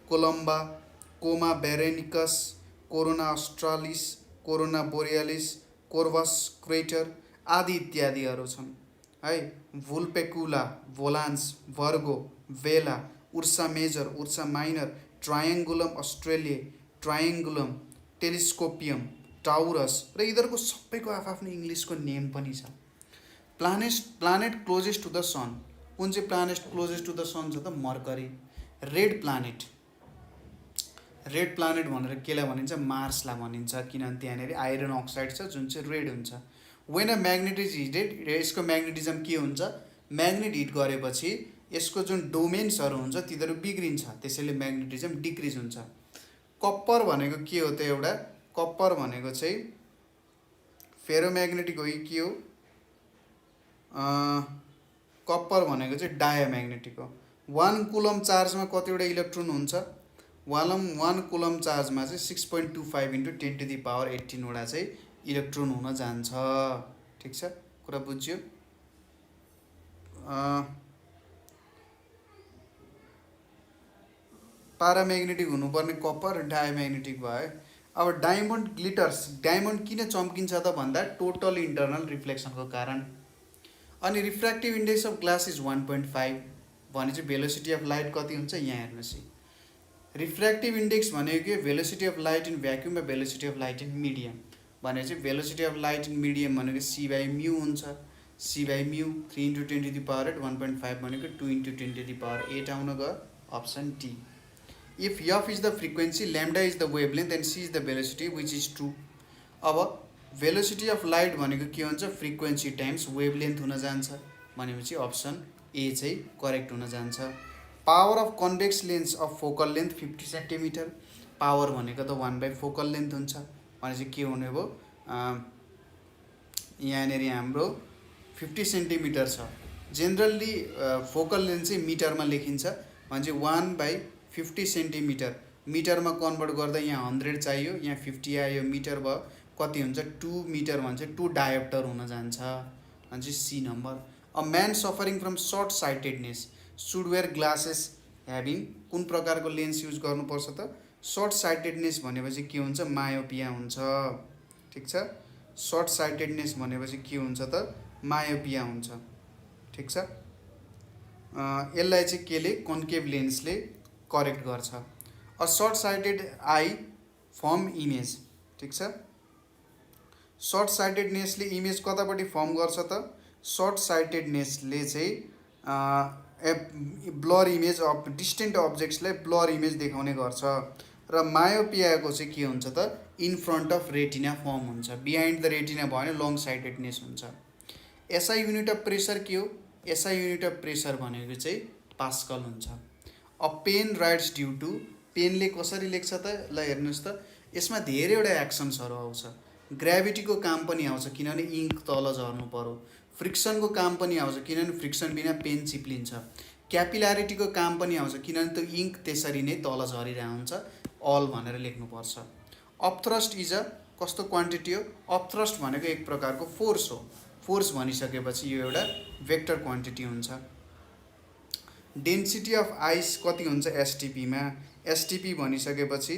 Columba, Coma Berenices, Corona Australis, Corona Borealis, Corvus Crater आदि इत्यादिहरू छन् है। Vulpecula, Volans, Virgo, Vela, Ursa Major, Ursa Minor, Triangulum Australia, Triangulum, Telescopium, Taurus, र यिनीहरूको सबैको आफ्नो इङ्ग्लिसको name पनि छ। प्लानेट क्लोजेस्ट टु द सन, कुन चाहिँ प्लानेट क्लोजेस्ट टु द सन छ त? Mercury. Red planet, red planet भनेर केलाई भनिन्छ? मार्सलाई भनिन्छ, किनभने त्यहाँनिर आइरन अक्साइड छ जुन चाहिँ रेड हुन्छ। When a magnet is heated, यसको म्याग्नेटिजम के हुन्छ? म्याग्नेट हिट गरेपछि यसको जुन डोमेन्सहरू हुन्छ तिनीहरू बिग्रिन्छ, त्यसैले म्याग्नेटिजम डिक्रिज हुन्छ। कप्पर भनेको के हो त? एउटा कप्पर भनेको चाहिँ फेरोम्याग्नेटिक हो कि के हो? कप्पर भनेको चाहिँ डायम्याग्नेटिक हो। 1 कुलम चार्जमा कतिवटा इलेक्ट्रोन हुन्छ? 1 कुलम चार्जमा चाहिँ 6.25 इन्टु 10⁻18 वटा चाहिँ इलेक्ट्रोन हुन जान्छ। ठिक छ, कुरा बुझ्यो? पाराम्याग्नेटिक हुनुपर्ने कपर डायम्याग्नेटिक भयो। अब डायमन्ड ग्लिटर्स, डायमन्ड किन चम्किन्छ त भन्दा टोटल इन्टरनल रिफ्लेक्सनको कारण। अनि refractive index of glass is 1.5 भने चाहिँ भेलोसिटी अफ लाइट कति हुन्छ यहाँ हेर्नुहोस्। रिफ्र्याक्टिभ इन्डेक्स भनेको के, velocity of light in vacuum वा velocity of light in medium भने चाहिँ velocity of light in medium भनेको c/μ हुन्छ। c/μ 3 × 10⁸ 1.5 भनेको 2 × 10⁸ आउन गयो, option D. If f is the frequency, lambda is the wavelength and c is the velocity which is true. अब velocity of light भनेको के हुन्छ, फ्रिक्वेन्सी टाइम्स वेभलेन्थ हुन जान्छ भनेपछि अप्सन ए चाहिँ करेक्ट हुन जान्छ। Power of convex lens of focal length 50 centimetre, power भनेको त 1/4 फोकल लेन्थ हुन्छ भने चाहिँ के हुने भयो, यहाँनिर हाम्रो 50 सेन्टिमिटर छ। जेनरली फोकल लेन्थ चाहिँ मिटरमा लेखिन्छ भने चाहिँ 1/50 सेन्टिमिटर, मिटरमा कन्भर्ट गर्दा यहाँ 100 चाहियो, यहाँ 50 आयो, मिटर भयो, कति हुन्छ 2 मिटर भन्छ, 2 डायोप्टर हुन जान्छ भने चाहिँ C number. A man suffering from short sightedness should wear glasses having, कुन प्रकारको लेन्स युज गर्नुपर्छ त, सर्ट साइटेडनेस भनेपछि के हुन्छ, मायोपिया हुन्छ। ठिक छ, सर्ट साइटेडनेस भनेपछि के हुन्छ त, मायोपिया हुन्छ। ठिक छ, यसलाई चाहिँ केले, कन्केभ लेन्सले करेक्ट गर्छ। A short sighted eye form image. ठिक छ, सर्ट साइटेडनेसले इमेज कतापट्टि फर्म गर्छ त, सर्ट साइटेडनेसले चाहिँ ब्लर इमेज अफ डिस्टेन्ट अब्जेक्ट्सलाई ब्लर इमेज देखाउने गर्छ। र मायोपियाको चाहिँ के हुन्छ त, in front of retina form हुन्छ, बिहाइन्ड द रेटिना भयो भने लङ साइटेडनेस हुन्छ। एसआई युनिट अफ प्रेसर के हो, एसआई युनिट अफ प्रेसर भनेको चाहिँ पास्कल हुन्छ। A pen writes due to, पेनले कसरी लेख्छ त, ल हेर्नुहोस् त, यसमा धेरैवटा एक्सन्सहरू आउँछ। ग्राभिटीको काम पनि आउँछ किनभने इङ्क तल झर्नु पर्यो, फ्रिक्सनको काम पनि आउँछ किनभने फ्रिक्सन बिना पेन चिप्लिन्छ, क्यापिलारिटीको काम पनि आउँछ किनभने त्यो इङ्क त्यसरी नै तल झरिरहेको हुन्छ, अल भनेर लेख्नुपर्छ। अपथ्रस्ट इज अ कस्तो क्वान्टिटी हो, अपथ्रस्ट भनेको एक प्रकारको फोर्स हो, फोर्स भनिसकेपछि यो एउटा वेक्टर क्वान्टिटी हुन्छ। डेन्सिटी अफ आइस कति हुन्छ एसटिपीमा, एसटिपी भनिसकेपछि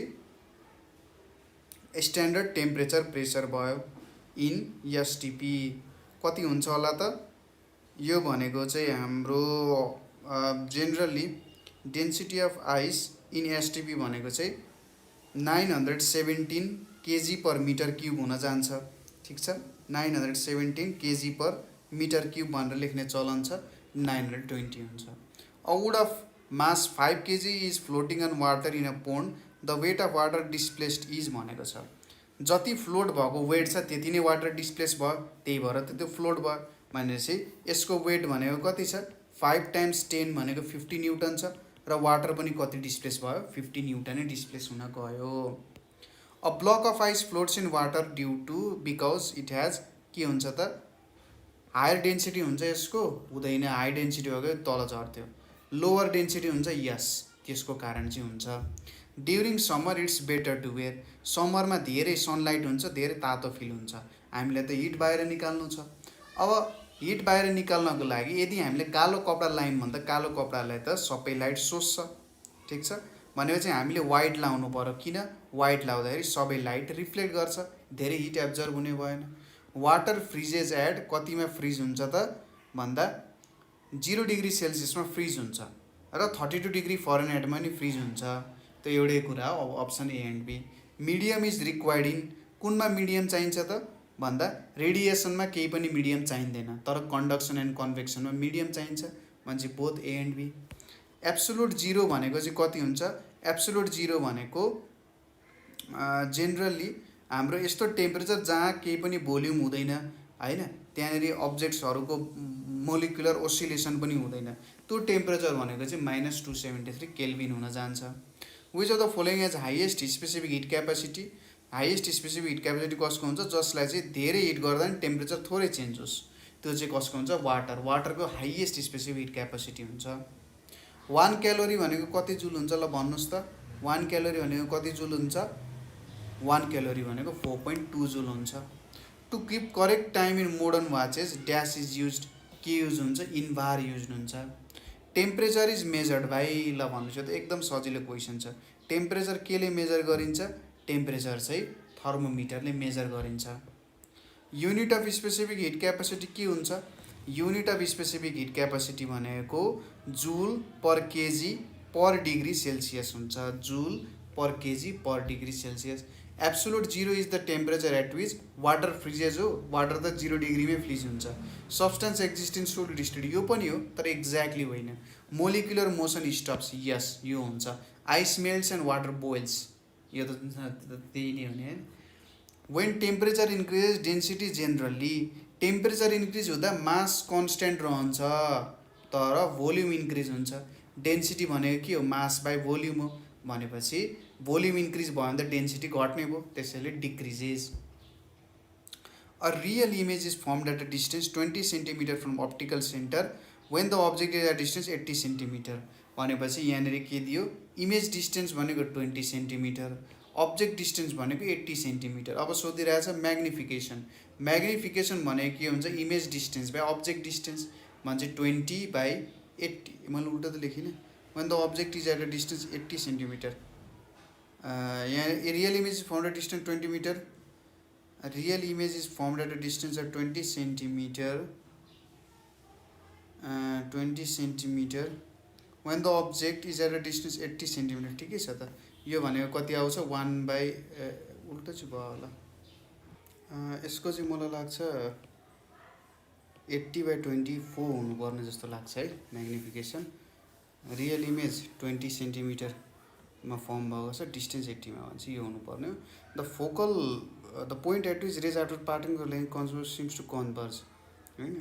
स्ट्यान्डर्ड टेम्परेचर प्रेसर भयो, इन एसटिपी कति हुन्छ होला त, यो भनेको चाहिँ हाम्रो generally density of ice in STP भनेको चाहिँ 917 kg/m³ हुन जान्छ। ठिक छ, 917 kg/m³ भनेर लेख्ने चलन छ, 920 हुन्छ। A wood of mass 5 kg is floating on water in a pond, the weight of water displaced is भनेको छ। जति फ्लोट भएको वेट छ त्यति नै वाटर डिस्प्लेस भयो, त्यही भएर त त्यो फ्लोट भयो भनेपछि यसको वेट भनेको कति छ, 5 × 10 भनेको 50 न्युटन छ, र वाटर पनि कति डिस्प्लेस भयो, 50 न्युटन नै डिस्प्लेस हुन गयो। A block of ice floats in water due to because it has, के हुन्छ त, हायर डेन्सिटी हुन्छ यसको, हुँदैन, हाई डेन्सिटी भएको तल झर्थ्यो, लोवर डेन्सिटी हुन्छ, यस त्यसको कारण चाहिँ हुन्छ। During summer it's better to wear, समरमा धेरै सनलाइट हुन्छ, धेरै तातो फिल हुन्छ, हामीलाई त हिट बाहिर निकाल्नु छ। अब हिट बाहिर निकाल्नको लागि यदि हामीले कालो कपडा लायौँ भने त कालो कपडालाई त सबै लाइट सोच्छ। ठिक छ, भनेपछि हामीले वाइट लाउनु पर्यो, किन, वाइट लाउँदाखेरि सबै लाइट रिफ्लेक्ट गर्छ, धेरै हिट एब्जर्भ हुने भएन। वाटर फ्रिजेज एट, कतिमा फ्रिज हुन्छ त भन्दा 0 डिग्री सेल्सियसमा फ्रिज हुन्छ र 32 डिग्री फरेनहाइटमा पनि फ्रिज हुन्छ, त्यो एउटै कुरा हो, option A and B. Medium is required in, कुनमा मिडियम चाहिन्छ त भन्दा रेडिएसनमा केही पनि मिडियम चाहिँदैन, तर कन्डक्सन एन्ड कन्भेक्सनमा मिडियम चाहिन्छ भने चाहिँ both A and B. Absolute zero भनेको चाहिँ कति हुन्छ, एब्सोल्युट जिरो भनेको जेनरली हाम्रो यस्तो टेम्परेचर जहाँ केही पनि भोल्युम हुँदैन हैन, त्यहाँनेरि अब्जेक्ट्सहरूको मोलिकुलर ओसिलेसन पनि हुँदैन, त्यो टेम्परेचर भनेको चाहिँ -273 केल्भिन हुन जान्छ। Which of the following has highest specific heat capacity, highest specific heat capacity कसको हुन्छ, जसलाई चाहिँ धेरै हिट गर्दा पनि टेम्परेचर थोरै चेन्ज होस्, त्यो चाहिँ कसको हुन्छ, वाटर, वाटरको हाइएस्ट स्पेसिफिक हिट क्यापेसिटी हुन्छ। 1 क्यालोरी भनेको कति जुल हुन्छ, ल भन्नुहोस् त, 1 क्यालोरी भनेको कति जुल हुन्छ 1 क्यालोरी भनेको 4.2 जुल हुन्छ। To keep correct time in modern watches dash is use के युज हुन्छ इन्भार युज हुन्छ। टेम्परेचर इज मेजर्ड भाइ ल भन्नुहोस् त एकदम सजिलो क्वेसन छ। टेम्परेचर केले मेजर गरिन्छ टेम्परेचर चाहिँ थर्मोमिटरले मेजर गरिन्छ। Unit of specific heat capacity के हुन्छ unit of specific heat capacity भनेको joule per KG per degree Celsius हुन्छ joule per KG per degree Celsius. Absolute zero is the temperature at which water freezes हो water त 0 डिग्रीमै freeze हुन्छ। Substance existing solid state यो पनि हो तर एक्ज्याक्टली होइन। मोलिकुलर मोसन स्टप्स यस यो हुन्छ। Ice melts and water boils यो त त्यही नै हो नि है। When temperature increases density generally temperature increase हुँदा मास कन्स्ट्यान्ट रहन्छ तर भोल्युम इन्क्रिज हुन्छ। डेन्सिटी भनेको के हो मास बाई भोल्युम हो भनेपछि भोल्युम इन्क्रिज भयो भने त डेन्सिटी घट्ने भयो त्यसैले decreases. A real image is formed at a distance 20 centimetre from optical centre when the object is at distance 80 centimetre भनेपछि यहाँनिर के दियो इमेज डिस्टेन्स भनेको 20 सेन्टिमिटर अब्जेक्ट डिस्टेन्स भनेको 80 सेन्टिमिटर। अब सोधिरहेछ म्याग्निफिकेसन म्याग्निफिकेसन भनेको के हुन्छ image distance by object distance भन्छ 20/80 मैले उल्टा त लेखिनँ when the object is at a distance 80 centimetre. यहाँ real image is formed at distance 20 metre real image is formed at a distance of 20 centimetre 20 centimetre when the object is at a distance 80 centimetre ठिकै छ त। यो भनेको कति आउँछ 1 उल्टो चाहिँ भयो होला यसको चाहिँ मलाई लाग्छ 80/24 हुनुपर्ने जस्तो लाग्छ है म्याग्निफिकेसन। रियल इमेज 20 सेन्टिमिटरमा फर्म भएको छ डिस्टेन्स 80मा भन्छ यो हुनुपर्ने हो। The point at which rays after parting the length converge seems to converge होइन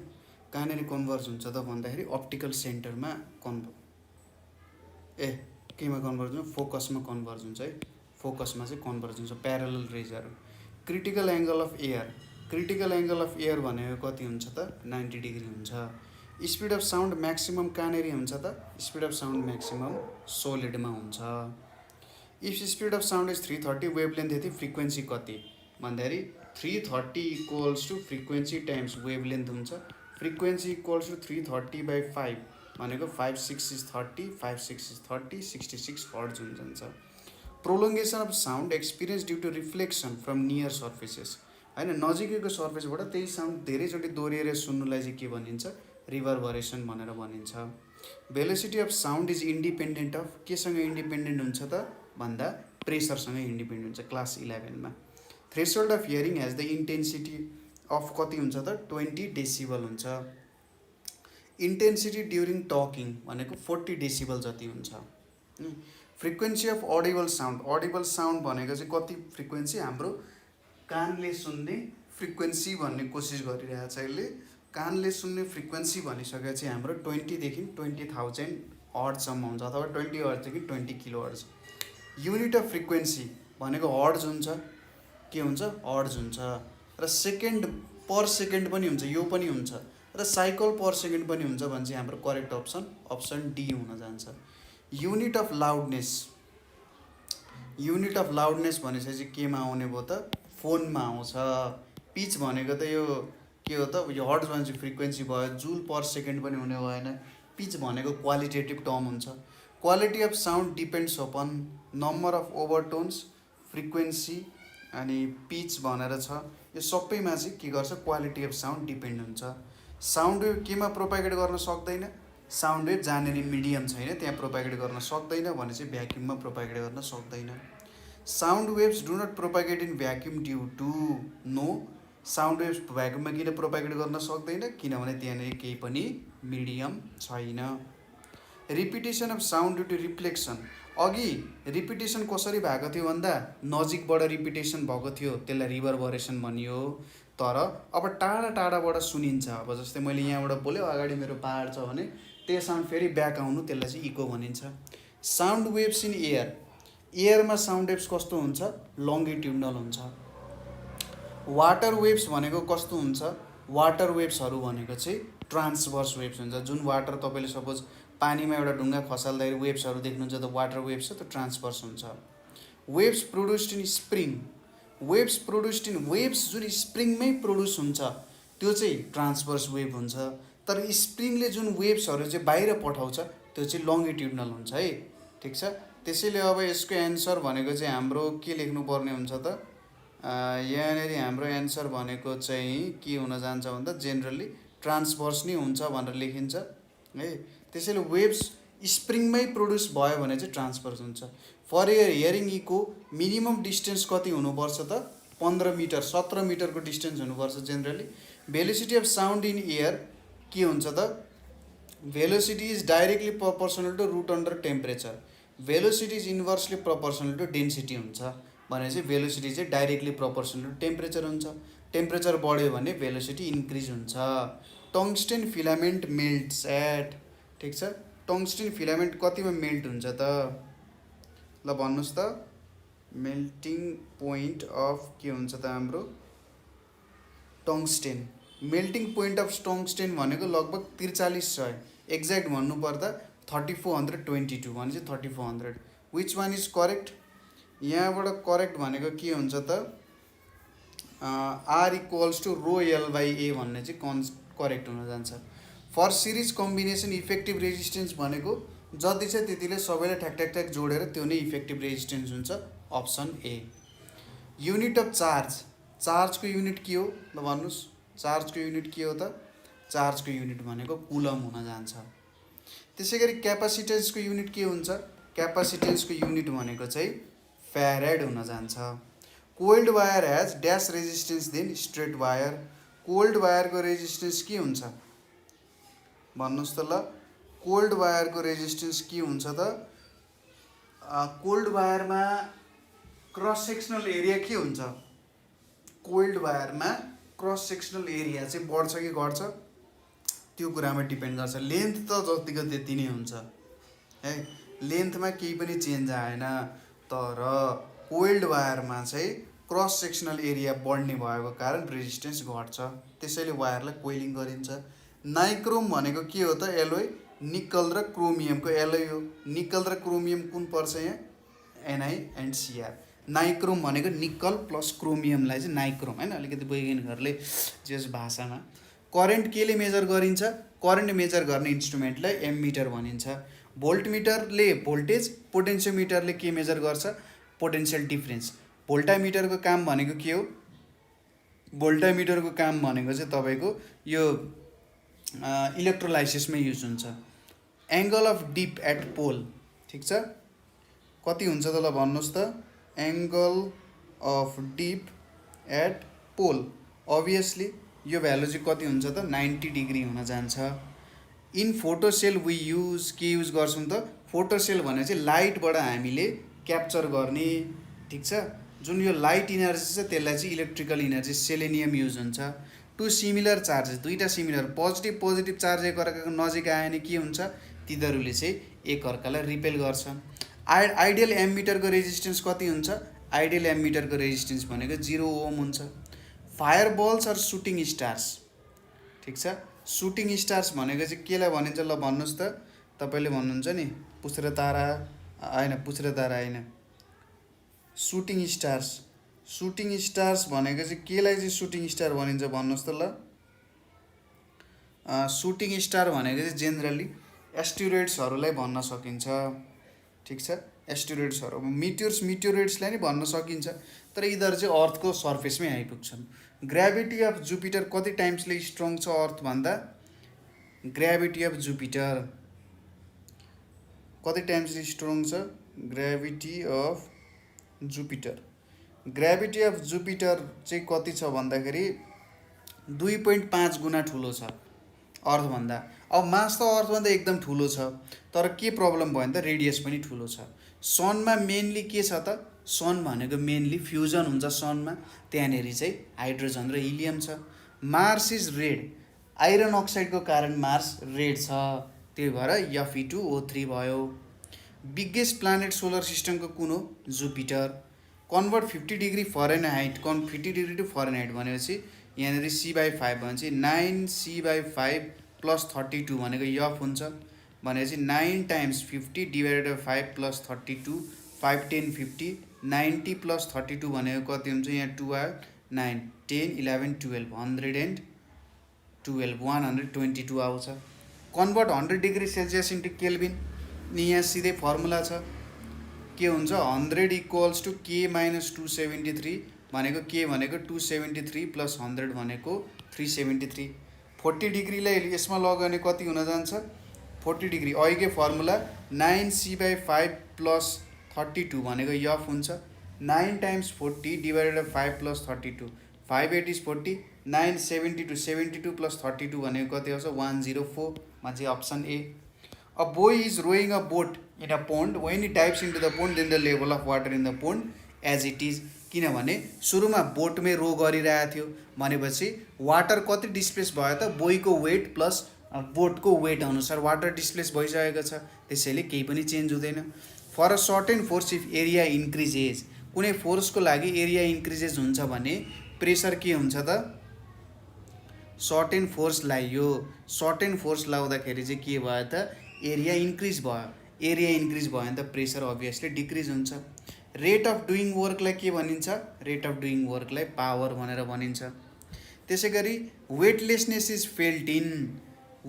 कहाँनिर कन्भर्ज हुन्छ त भन्दाखेरि अप्टिकल सेन्टरमा केमा कन्भर्ज हुन्छ फोकसमा कन्भर्ज हुन्छ है फोकसमा चाहिँ कन्भर्ज हुन्छ प्यारलल रेजहरू। क्रिटिकल एङ्गल अफ एयर भनेको कति हुन्छ त 90 डिग्री हुन्छ। स्पिड अफ साउन्ड म्याक्सिमम कहाँनिर हुन्छ त स्पिड अफ साउन्ड म्याक्सिमम सोलिडमा हुन्छ। If speed of sound is 330 wavelength यति फ्रिक्वेन्सी कति भन्दाखेरि 330 equals to frequency times wavelength हुन्छ। फ्रिक्वेन्सी इक्वल्स टु 330/5 भनेको 5 6 इज 30 5 6 इज 30 66 हर्ट्ज हुन्छ। Prolongation of sound experience due to reflection from near surfaces होइन नजिकैको सर्फेसबाट त्यही साउन्ड धेरैचोटि दोहोरिएर सुन्नुलाई चाहिँ के भनिन्छ रिभरभरेसन भनेर भनिन्छ। Velocity of sound is independent of केसँग इन्डिपेन्डेन्ट हुन्छ त भन्दा प्रेसरसँग इन्डिपेन्डेन्ट हुन्छ क्लास 11मा। Threshold of hearing has the intensity of कति हुन्छ त 20 डेसिबल हुन्छ। इन्टेन्सिटी ड्युरिङ टकिङ भनेको 40 डेसिबल जति हुन्छ। फ्रिक्वेन्सी अफ अडिबल साउन्ड भनेको चाहिँ कति फ्रिक्वेन्सी हाम्रो कानले सुन्ने फ्रिक्वेन्सी भन्ने कोसिस गरिरहेको छ यसले। कानले सुन्ने फ्रिक्वेन्सी भनिसकेपछि हाम्रो 20 देखि 20,000 हर्ट्जसम्म हुन्छ अथवा 20 हर्ट्जदेखि 20 kilo hertz. Unit of frequency भनेको हर्ट्ज हुन्छ के हुन्छ हर्ट्ज हुन्छ र सेकेन्ड पर सेकेन्ड पनि हुन्छ यो पनि हुन्छ र साइकल पर सेकेन्ड पनि हुन्छ भने चाहिँ हाम्रो करेक्ट अप्सन डी हुन जान्छ। युनिट अफ लाउडनेस भनेपछि केमा आउने भयो त फोनमा आउँछ। पिच भनेको त यो के हो त यो हर्ट्ज भनेपछि फ्रिक्वेन्सी भयो जुल पर सेकेन्ड पनि हुने भएन। पिच भनेको क्वालिटेटिभ टर्म हुन्छ। Quality of sound depends upon number of overtones frequency अनि पिच भनेर छ यो सबैमा चाहिँ के गर्छ क्वालिटी अफ साउन्ड डिपेन्ड हुन्छ। साउन्ड वेभ केमा प्रोपागेट गर्न सक्दैन साउन्ड वेभ जहाँनिर मिडियम छैन त्यहाँ प्रोपागेट गर्न सक्दैन भने चाहिँ भ्याक्युममा प्रोपागेट गर्न सक्दैन। Sound waves do not propagate in vacuum due to no sound waves भ्याक्युममा किन प्रोपागेट गर्न सक्दैन किनभने त्यहाँनिर केही पनि मिडियम छैन। Repetition of sound due to reflection अघि रिपिटेसन कसरी भएको थियो भन्दा नजिकबाट रिपिटेसन भएको थियो त्यसलाई रिभरभरेसन भनियो तर अब टाढाबाट सुनिन्छ। अब जस्तै मैले यहाँबाट बोल्यो अगाडि मेरो पहाड छ भने त्यो साउन्ड फेरि ब्याक आउनु त्यसलाई चाहिँ इको भनिन्छ। Sound waves in एयरमा sound waves कस्तो हुन्छ लङ्गिट्युडनल हुन्छ। वाटर वेभ्स भनेको कस्तो हुन्छ वाटर वेभ्सहरू भनेको चाहिँ ट्रान्सभर्स वेभ्स हुन्छ। जुन वाटर तपाईँले सपोज पानीमा एउटा ढुङ्गा खसाल्दाखेरि वेभ्सहरू देख्नुहुन्छ त वाटर वेभ्स छ, त्यो ट्रान्सभर्स हुन्छ। Waves produced in spring, waves जुन स्प्रिङमै प्रोड्युस हुन्छ त्यो चाहिँ ट्रान्सभर्स वेभ हुन्छ। तर स्प्रिङले जुन वेभ्सहरू चाहिँ बाहिर पठाउँछ त्यो चाहिँ लङ्गिट्युडनल हुन्छ है, ठिक छ। त्यसैले अब यसको एन्सर भनेको चाहिँ हाम्रो के लेख्नुपर्ने हुन्छ त, यहाँनिर हाम्रो एन्सर भनेको चाहिँ के हुन जान्छ भन्दा जेनरली ट्रान्सभर्स नै हुन्छ भनेर लेखिन्छ है। त्यसैले वेभ्स स्प्रिङमै प्रोड्युस भयो भने चाहिँ ट्रान्सभर्स हुन्छ। For air hearing echo minimum distance कति हुनुपर्छ त, 15 मिटर 17 मिटरको डिस्टेन्स हुनुपर्छ generally. Velocity of sound in air के हुन्छ त, velocity is directly proportional to root under temperature, velocity is inversely proportional to density हुन्छ भने चाहिँ भेलोसिटी चाहिँ डाइरेक्टली प्रोपोर्सनल टु टेम्परेचर हुन्छ। टेम्परेचर बढ्यो भने भेलोसिटी इन्क्रिज हुन्छ। टङ्स्टेन फिलामेन्ट मेल्ट्स एट, ठिक छ। टङ्स्टेन फिलामेन्ट कतिमा मेल्ट हुन्छ त, ल भन्नुहोस् त, मेल्टिङ पोइन्ट अफ के हुन्छ त हाम्रो tungsten. Melting point of tungsten भनेको लगभग 4300, एक्ज्याक्ट भन्नुपर्दा 3422 भने चाहिँ 3400। विच वान इज करेक्ट, यहाँबाट करेक्ट भनेको के हुन्छ त, R equals to rho L by A भन्ने चाहिँ करेक्ट हुन जान्छ। For series combination effective resistance भनेको जति छ त्यतिले सबैलाई ठ्याक ठ्याक ठ्याक जोडेर त्यो नै इफेक्टिभ रेजिस्टेन्स हुन्छ, option A. Unit of charge, चार्जको युनिट के हो ल भन्नुहोस्, चार्जको युनिट के हो त, चार्जको युनिट भनेको कुलम हुन जान्छ। त्यसै गरी क्यापासिटेन्सको युनिट के हुन्छ, क्यापासिटेन्सको युनिट भनेको चाहिँ फ्यारेड हुन जान्छ। Coiled wire has dash resistance than straight wire, coiled वायरको रेजिस्टेन्स के हुन्छ भन्नुहोस् त ल, कोल्ड वायरको रेजिस्टेन्स के हुन्छ त, कोल्ड वायरमा क्रस सेक्सनल एरिया के हुन्छ, कोल्ड वायरमा क्रस सेक्सनल एरिया चाहिँ बढ्छ कि घट्छ त्यो कुरामा डिपेन्ड गर्छ। लेन्थ त जतिको त्यति नै हुन्छ है, लेन्थमा केही पनि चेन्ज आएन। तर कोइल्ड वायरमा चाहिँ क्रस सेक्सनल एरिया बढ्ने भएको कारण रेजिस्टेन्स घट्छ, त्यसैले वायरलाई कोइलिङ गरिन्छ। नाइक्रोम भनेको के हो त, एलोय निकल र क्रोमियमको एलोय हो। निकल र क्रोमियम कुन पर्छ यहाँ, एनआई एन्ड सिआर। नाइक्रोम भनेको निकल प्लस क्रोमियमलाई चाहिँ नाइक्रोम हैन, अलिकति वैज्ञानिकहरूले जस भाषामा। करेन्ट केले मेजर गरिन्छ, करेन्ट मेजर गर्ने इन्स्ट्रुमेन्टलाई एमिटर भनिन्छ। भोल्टमिटरले भोल्टेज, पोटेन्सियोमिटरले के मेजर गर्छ, पोटेन्सियल डिफरेन्स। भोल्टामिटरको काम भनेको के हो, भोल्टामिटरको काम भनेको चाहिँ तपाईँको यो इलेक्ट्रोलाइसिसमै युज हुन्छ। Angle of dip at pole, ठिक छ, कति हुन्छ त ल भन्नुहोस् त, angle of dip at pole obviously यो भ्यालु चाहिँ कति हुन्छ त 90 डिग्री हुन जान्छ। इन फोटोसेल वी युज, के युज गर्छौँ त, फोटोसेल भने चाहिँ लाइटबाट हामीले क्याप्चर गर्ने, ठिक छ। जुन यो लाइट इनर्जी छ त्यसलाई चाहिँ इलेक्ट्रिकल इनर्जी सेलेनियम युज हुन्छ। टु सिमिलर चार्जेस, दुईवटा सिमिलर पोजिटिभ चार्ज एकअर्काको नजिक आयो भने के हुन्छ, तिनीहरूले चाहिँ एकअर्कालाई रिपेल गर्छ। आइडियल एमिटरको रेजिस्टेन्स कति हुन्छ, आइडियल एमिटरको रेजिस्टेन्स भनेको 0 ओम हुन्छ। Fire balls or shooting stars, ठिक छ, सुटिङ स्टार्स भनेको चाहिँ केलाई भनिन्छ ल भन्नुहोस् त, तपाईँले भन्नुहुन्छ नि पुच्छ्रे तारा होइन, पुच्छ्रे तारा होइन, सुटिङ स्टार्स। सुटिङ स्टार्स भनेको चाहिँ केलाई चाहिँ सुटिङ स्टार भनिन्छ भन्नुहोस् त ल। सुटिङ स्टार भनेको चाहिँ जेनरली एस्टेरोइड्सहरूलाई भन्न सकिन्छ, ठिक छ। एस्टेरोइड्सहरू मिटियोरेट्सलाई नै भन्न सकिन्छ, तर यिनीहरू चाहिँ अर्थको सर्फेसमै आइपुग्छन्। ग्राभिटी अफ जुपिटर कति टाइम्सले स्ट्रङ छ अर्थभन्दा, ग्राभिटी अफ जुपिटर कति टाइम्सले स्ट्रङ छ, gravity of Jupiter, gravity of Jupiter चाहिँ कति छ भन्दाखेरि 2.5 गुणा ठुलो छ अर्थभन्दा। अब मास त अर्थभन्दा एकदम ठुलो छ, तर के प्रब्लम भयो भने त रेडियस पनि ठुलो छ। सनमा मेनली के छ त, सन भनेको मेनली फ्युजन हुन्छ सनमा, त्यहाँनेरि चाहिँ हाइड्रोजन र हिलियम छ। मार्स इज रेड, आइरन अक्साइडको कारण मार्स रेड छ, त्यही भएर Fe2O3 भयो। बिगेस्ट प्लानेट सोलर सिस्टमको कुन हो, Jupiter. Convert 50 degree Fahrenheit, 50 degree to Fahrenheit भनेपछि यहाँनिर C/5 भनेपछि 9C/5 + 32 भनेको यफ हुन्छ। भनेपछि 9 times 50 divided by 5 plus 32 5 10 50 90 plus 32 भनेको कति हुन्छ यहाँ 2 आयो 9 10 11 12 112 122 आउँछ convert 100 degree Celsius into Calvin नि यहाँ सिधै फर्मुला छ के हुन्छ 100 इक्वल्स टु के माइनस 273 भनेको के भनेको 273 प्लस 100 भनेको 373 40 डिग्रीलाई यसमा लगाउने कति हुन जान्छ 40 डिग्री अघिकै फर्मुला 9c/5 प्लस 32 भनेको यफ हुन्छ 9 times 40 divided by 5 plus 32 5 8 is 40 9 72 72 plus 32 भनेको कति आउँछ 104 मा चाहिँ option A A boy is rowing a boat in a pond. When he dives into the pond, then the level of water in the pond as it is. किनभने सुरुमा बोटमै रो गरिरहेको थियो भनेपछि वाटर कति डिस्प्लेस भयो त बोईको वेट प्लस बोटको वेट अनुसार वाटर डिस्प्लेस भइसकेको छ त्यसैले केही पनि चेन्ज हुँदैन for a certain force if area increases कुनै फोर्सको लागि एरिया इन्क्रिजेज हुन्छ भने प्रेसर के हुन्छ त सर्टेन फोर्स लगाइयो सर्टेन फोर्स लाउँदाखेरि चाहिँ के भयो त एरिया इन्क्रिज भयो एरिया इन्क्रिज भयो भने त प्रेसर अभियसली डिक्रिज हुन्छ रेट अफ डुइङ वर्कलाई के भनिन्छ रेट अफ डुइङ वर्कलाई पावर भनेर भनिन्छ त्यसै गरी weightlessness is felt in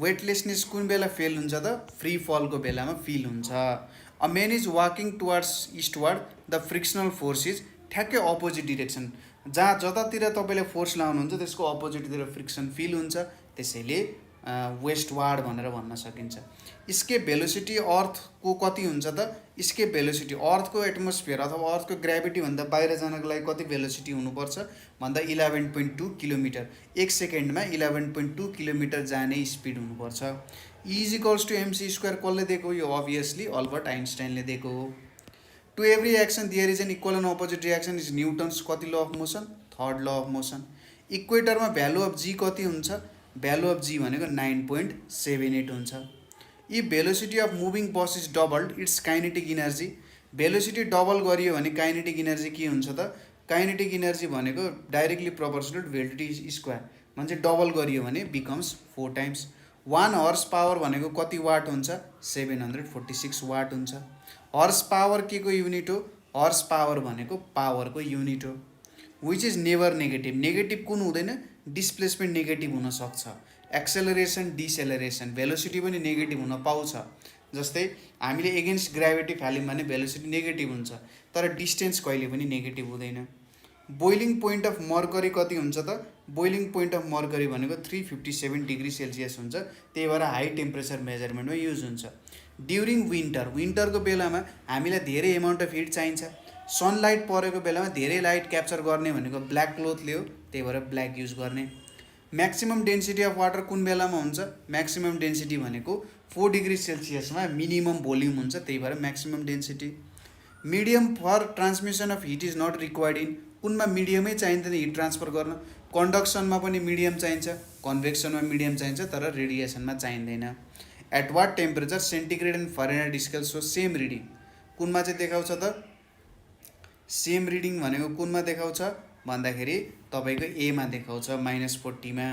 weightlessness कुन बेला फेल हुन्छ त फ्री फलको बेलामा फिल हुन्छ a man is walking towards eastward the frictional force is ठ्याक्कै अपोजिट डिरेक्सन जहाँ जतातिर तपाईँले फोर्स लाउनुहुन्छ त्यसको अपोजिटतिर फ्रिक्सन फिल हुन्छ त्यसैले वेस्टवार्ड भनेर भन्न सकिन्छ स्केप भेलोसिटी अर्थको कति हुन्छ त स्केप भेलोसिटी अर्थको एटमोस्फियर अथवा अर्थको ग्राभिटी भन्दा बाहिर जानको लागि कति भेलोसिटी हुनुपर्छ भन्दा 11.2 किलोमिटर एक सेकेन्डमा 11.2 किलोमिटर जाने स्पिड हुनुपर्छ is equals to MC square कसले दिएको यो अभियसली अल्बर्ट आइन्स्टाइनले दिएको हो to every action there is an equal and opposite reaction is Newton's कति law of motion third law of motion इक्वेटरमा भ्यालु अफ जी कति हुन्छ भ्यालु अफ जी भनेको 9.78 हुन्छ if velocity of moving bus is doubled its kinetic energy velocity double गरियो भने kinetic energy के हुन्छ त काइनेटिक इनर्जी भनेको डाइरेक्टली प्रोपोर्सनल भेलोसिटी स्क्वायर भने डबल गरियो भने बिकम्स 4 टाइम्स 1 हर्स पावर भनेको कति वाट हुन्छ 746 वाट हुन्छ हर्स पावर के को युनिट हो हर्स पावर भनेको पावरको युनिट हो which is never negative negative कुन हुँदैन डिस्प्लेसमेन्ट नेगेटिभ हुन सक्छ एक्सेलरेसन डिसेलरेसन भेलोसिटी पनि नेगेटिभ हुन पाउँछ जस्तै हामीले एगेन्स्ट ग्राभिटी फाल्यौँ भने भेलोसिटी नेगेटिभ हुन्छ तर डिस्टेन्स कहिले पनि नेगेटिभ हुँदैन बोइलिङ पोइन्ट अफ मर्करी कति हुन्छ त बोइलिङ पोइन्ट अफ मर्करी भनेको 357 डिग्री सेल्सियस हुन्छ त्यही भएर हाई टेम्परेचर मेजरमेन्टमा युज हुन्छ ड्युरिङ विन्टरको बेलामा हामीलाई धेरै एमाउन्ट अफ हिट चाहिन्छ सनलाइट परेको बेलामा धेरै लाइट क्याप्चर गर्ने भनेको ब्ल्याक क्लोथले हो त्यही भएर ब्ल्याक युज गर्ने म्याक्सिमम डेन्सिटी अफ वाटर कुन बेलामा हुन्छ म्याक्सिमम डेन्सिटी भनेको 4 डिग्री सेल्सियसमा मिनिमम भोल्युम हुन्छ त्यही भएर maximum density medium for transmission of heat is not required in कुनमा मिडियमै चाहिँदैन हिट ट्रान्सफर गर्न कन्डक्सनमा पनि मिडियम चाहिन्छ कन्भेक्सनमा मिडियम चाहिन्छ तर रेडिएसनमा चाहिँदैन at what temperature centigrade and Fahrenheit scale show same reading कुनमा चाहिँ देखाउँछ त सेम रिडिङ भनेको कुनमा देखाउँछ भन्दाखेरि तपाईँको एमा देखाउँछ -40 मा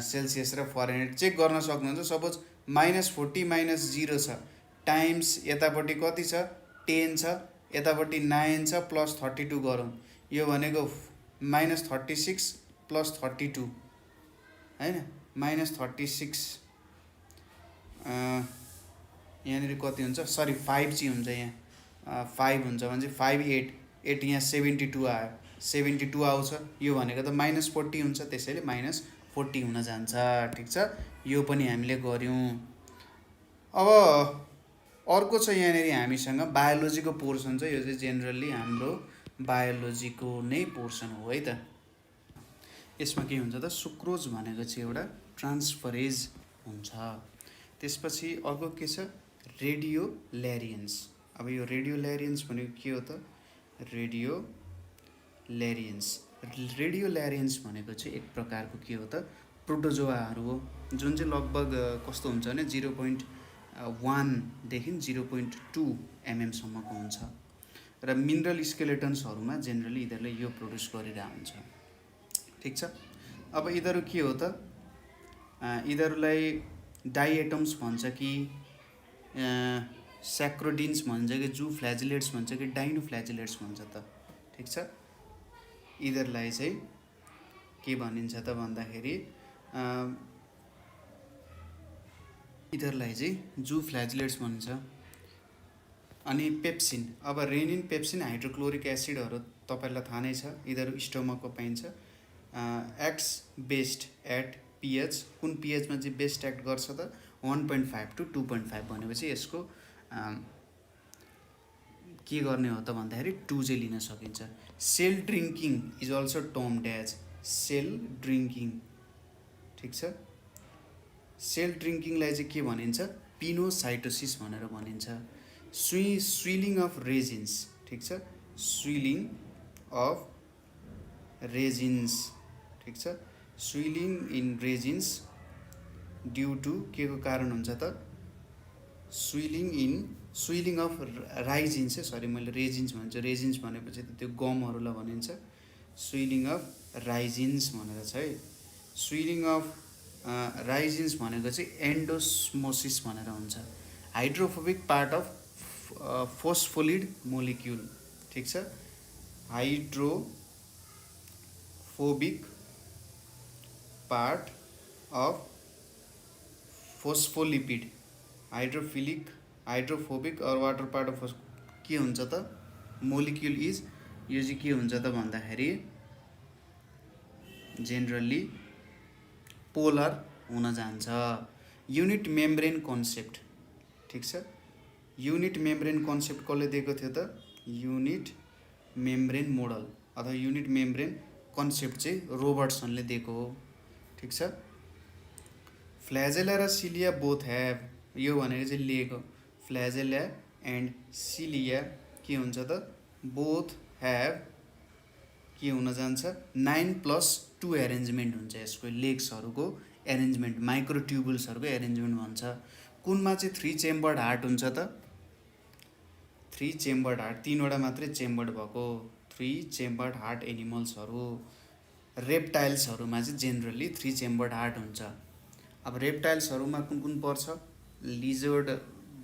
सेल्सियस र फरेनहाइट चेक गर्न सक्नुहुन्छ सपोज -40 -0 छ टाइम्स यतापट्टि कति छ 10 छ यतापट्टि 9 छ प्लस 32 गरौँ यो भनेको -36 प्लस 32 हैन -36 यहाँनिर कति हुन्छ सरी 5 चाहिँ हुन्छ यहाँ 5 हुन्छ भने चाहिँ 5 8 यहाँ 72 आयो 72 आउँछ यो भनेको त -40 हुन्छ त्यसैले -40 हुन जान्छ ठिक छ यो पनि हामीले गर्यौं अब अर्को छ यहाँनिर हामीसँग बायोलोजीको पोर्सन छ यो चाहिँ जेनरली हाम्रो बायोलोजीको नै पोर्सन हो है त यसमा के हुन्छ त सुक्रोज भनेको चाहिँ एउटा ट्रान्सफरेज हुन्छ त्यसपछि अर्को के छ रेडियोल्यारियन्स अब यो रेडियोल्यारियन्स भनेको के हो त रेडियोल्यारियन्स भनेको चाहिँ एक प्रकारको के हो त प्रोटोजोआहरू हो जुन चाहिँ लगभग कस्तो हुन्छ भने 0.1 देखि 0.2 mm सम्मको हुन्छ र मिनरल स्केलेटन्सहरूमा जेनरली यिनीहरूले यो प्रोड्युस गरिरहेको हुन्छ ठिक छ अब यिनीहरू के हो त यिनीहरूलाई डाइएटम्स भन्छ कि स्याक्रोडिन्स भन्छ कि जू फ्ल्याजिलेट्स भन्छ कि डाइनो फ्ल्याजिलेट्स भन्छ त, ठिक छ। यिनीहरूलाई चाहिँ के भनिन्छ त भन्दाखेरि यिनीहरूलाई चाहिँ जू फ्ल्याजिलेट्स भनिन्छ। अनि पेप्सिन, अब रेनिन, पेप्सिन, हाइड्रोक्लोरिक एसिडहरू तपाईँलाई थाहा नै छ, यिनीहरू स्टोमकमा पाइन्छ। एक्ट्स बेस्ड एट पिएच, कुन पिएचमा चाहिँ बेस्ट एक्ट गर्छ त 1.5 to 2.5 भनेपछि यसको के गर्ने हो त भन्दाखेरि 2 चाहिँ लिन सकिन्छ। Cell drinking is also termed as cell drinking, ठिक छ। सेल ड्रिङ्किङलाई चाहिँ के भनिन्छ, पिनोसाइटोसिस भनेर भनिन्छ। स्विलिङ अफ रेजिन्स, ठिक छ, स्विलिङ अफ रेजिन्स, ठिक छ। स्विलिङ इन रेजिन्स ड्यु टु के को कारण हुन्छ त, स्विलिङ अफ राइजिन्स, सरी मैले रेजिन्स भन्छ, रेजिन्स भनेपछि त त्यो गमहरूलाई भनिन्छ। स्विलिङ अफ राइजिन्स भनेर छ है। स्विलिङ अफ राइजिन्स भनेको चाहिँ एन्डोस्मोसिस भनेर हुन्छ। हाइड्रोफोबिक पार्ट अफ फोस्फोलिड मोलिक्युल, ठिक छ। Hydrophobic part of phospholipid, hydrophobic और वाटर पार्ट अफ के हुन्छ त मोलिक्युल इज, यो चाहिँ के हुन्छ त भन्दाखेरि जेनरली पोलर हुन जान्छ। युनिट मेम्ब्रेन कन्सेप्ट, ठिक छ। युनिट मेम्ब्रेन कन्सेप्ट कसले दिएको थियो त, युनिट मेम्ब्रेन मोडल अथवा युनिट मेम्ब्रेन कन्सेप्ट चाहिँ रोबर्टसनले दिएको हो, ठिक छ। फ्ल्याजेला र सिलिया बोथ ह्याभ, यो भनेको चाहिँ लिएको, फ्ल्याजेला एन्ड सिलिया के हुन्छ त बोथ ह्याभ के हुन जान्छ 9+2 एरेन्जमेन्ट हुन्छ यसको, लेग्सहरूको एरेन्जमेन्ट, माइक्रोट्युबुल्सहरूको एरेन्जमेन्ट भन्छ। कुनमा चाहिँ 3 चेम्बर्ड हार्ट हुन्छ त, 3 चेम्बर्ड हार्ट, 3वटा मात्रै चेम्बर्ड भएको 3 चेम्बर्ड हार्ट एनिमल्सहरू। रेप्टाइल्सहरूमा चाहिँ जेनरली 3 चेम्बर्ड हार्ट हुन्छ। अब रेप्टाइल्सहरूमा कुन कुन पर्छ, लिजर्ड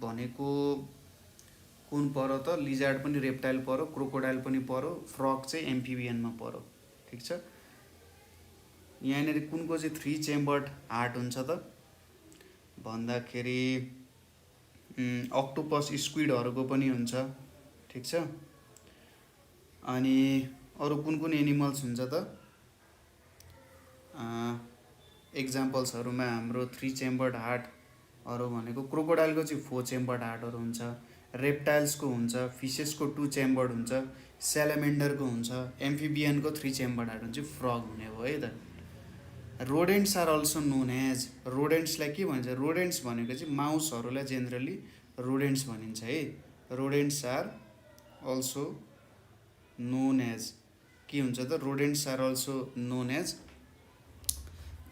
भनेको कुन पर्यो त, लिजर्ड पनि रेप्टाइल पर्यो, क्रोकोडाइल पनि पर्यो, फ्रग चाहिँ एम्फिबियनमा पर्यो, ठिक छ। यहाँनिर कुनको चाहिँ 3 चेम्बर्ड हार्ट हुन्छ त भन्दाखेरि अक्टोपस स्क्विडहरूको पनि हुन्छ, ठिक छ। अनि अरू कुन कुन एनिमल्स हुन्छ त, एक्जाम्पल्सहरूमा हाम्रो 3 चेम्बर्ड हार्टहरू भनेको क्रोकोडाइलको चाहिँ 4 चेम्बर्ड हार्टहरू हुन्छ, रेप्टाइल्सको हुन्छ, फिसेसको 2 चेम्बर्ड हुन्छ, स्यालामेन्डरको हुन्छ, एम्फिबियनको 3 चेम्बर्ड हार्ट हुन्छ, फ्रग हुने भयो है त। Rodents are also known as, रोडेन्ट्सलाई के भन्छ, रोडेन्ट्स भनेको चाहिँ माउसहरूलाई जेनरली रोडेन्ट्स भनिन्छ है। Rodents are also known as के हुन्छ त, rodents are also known as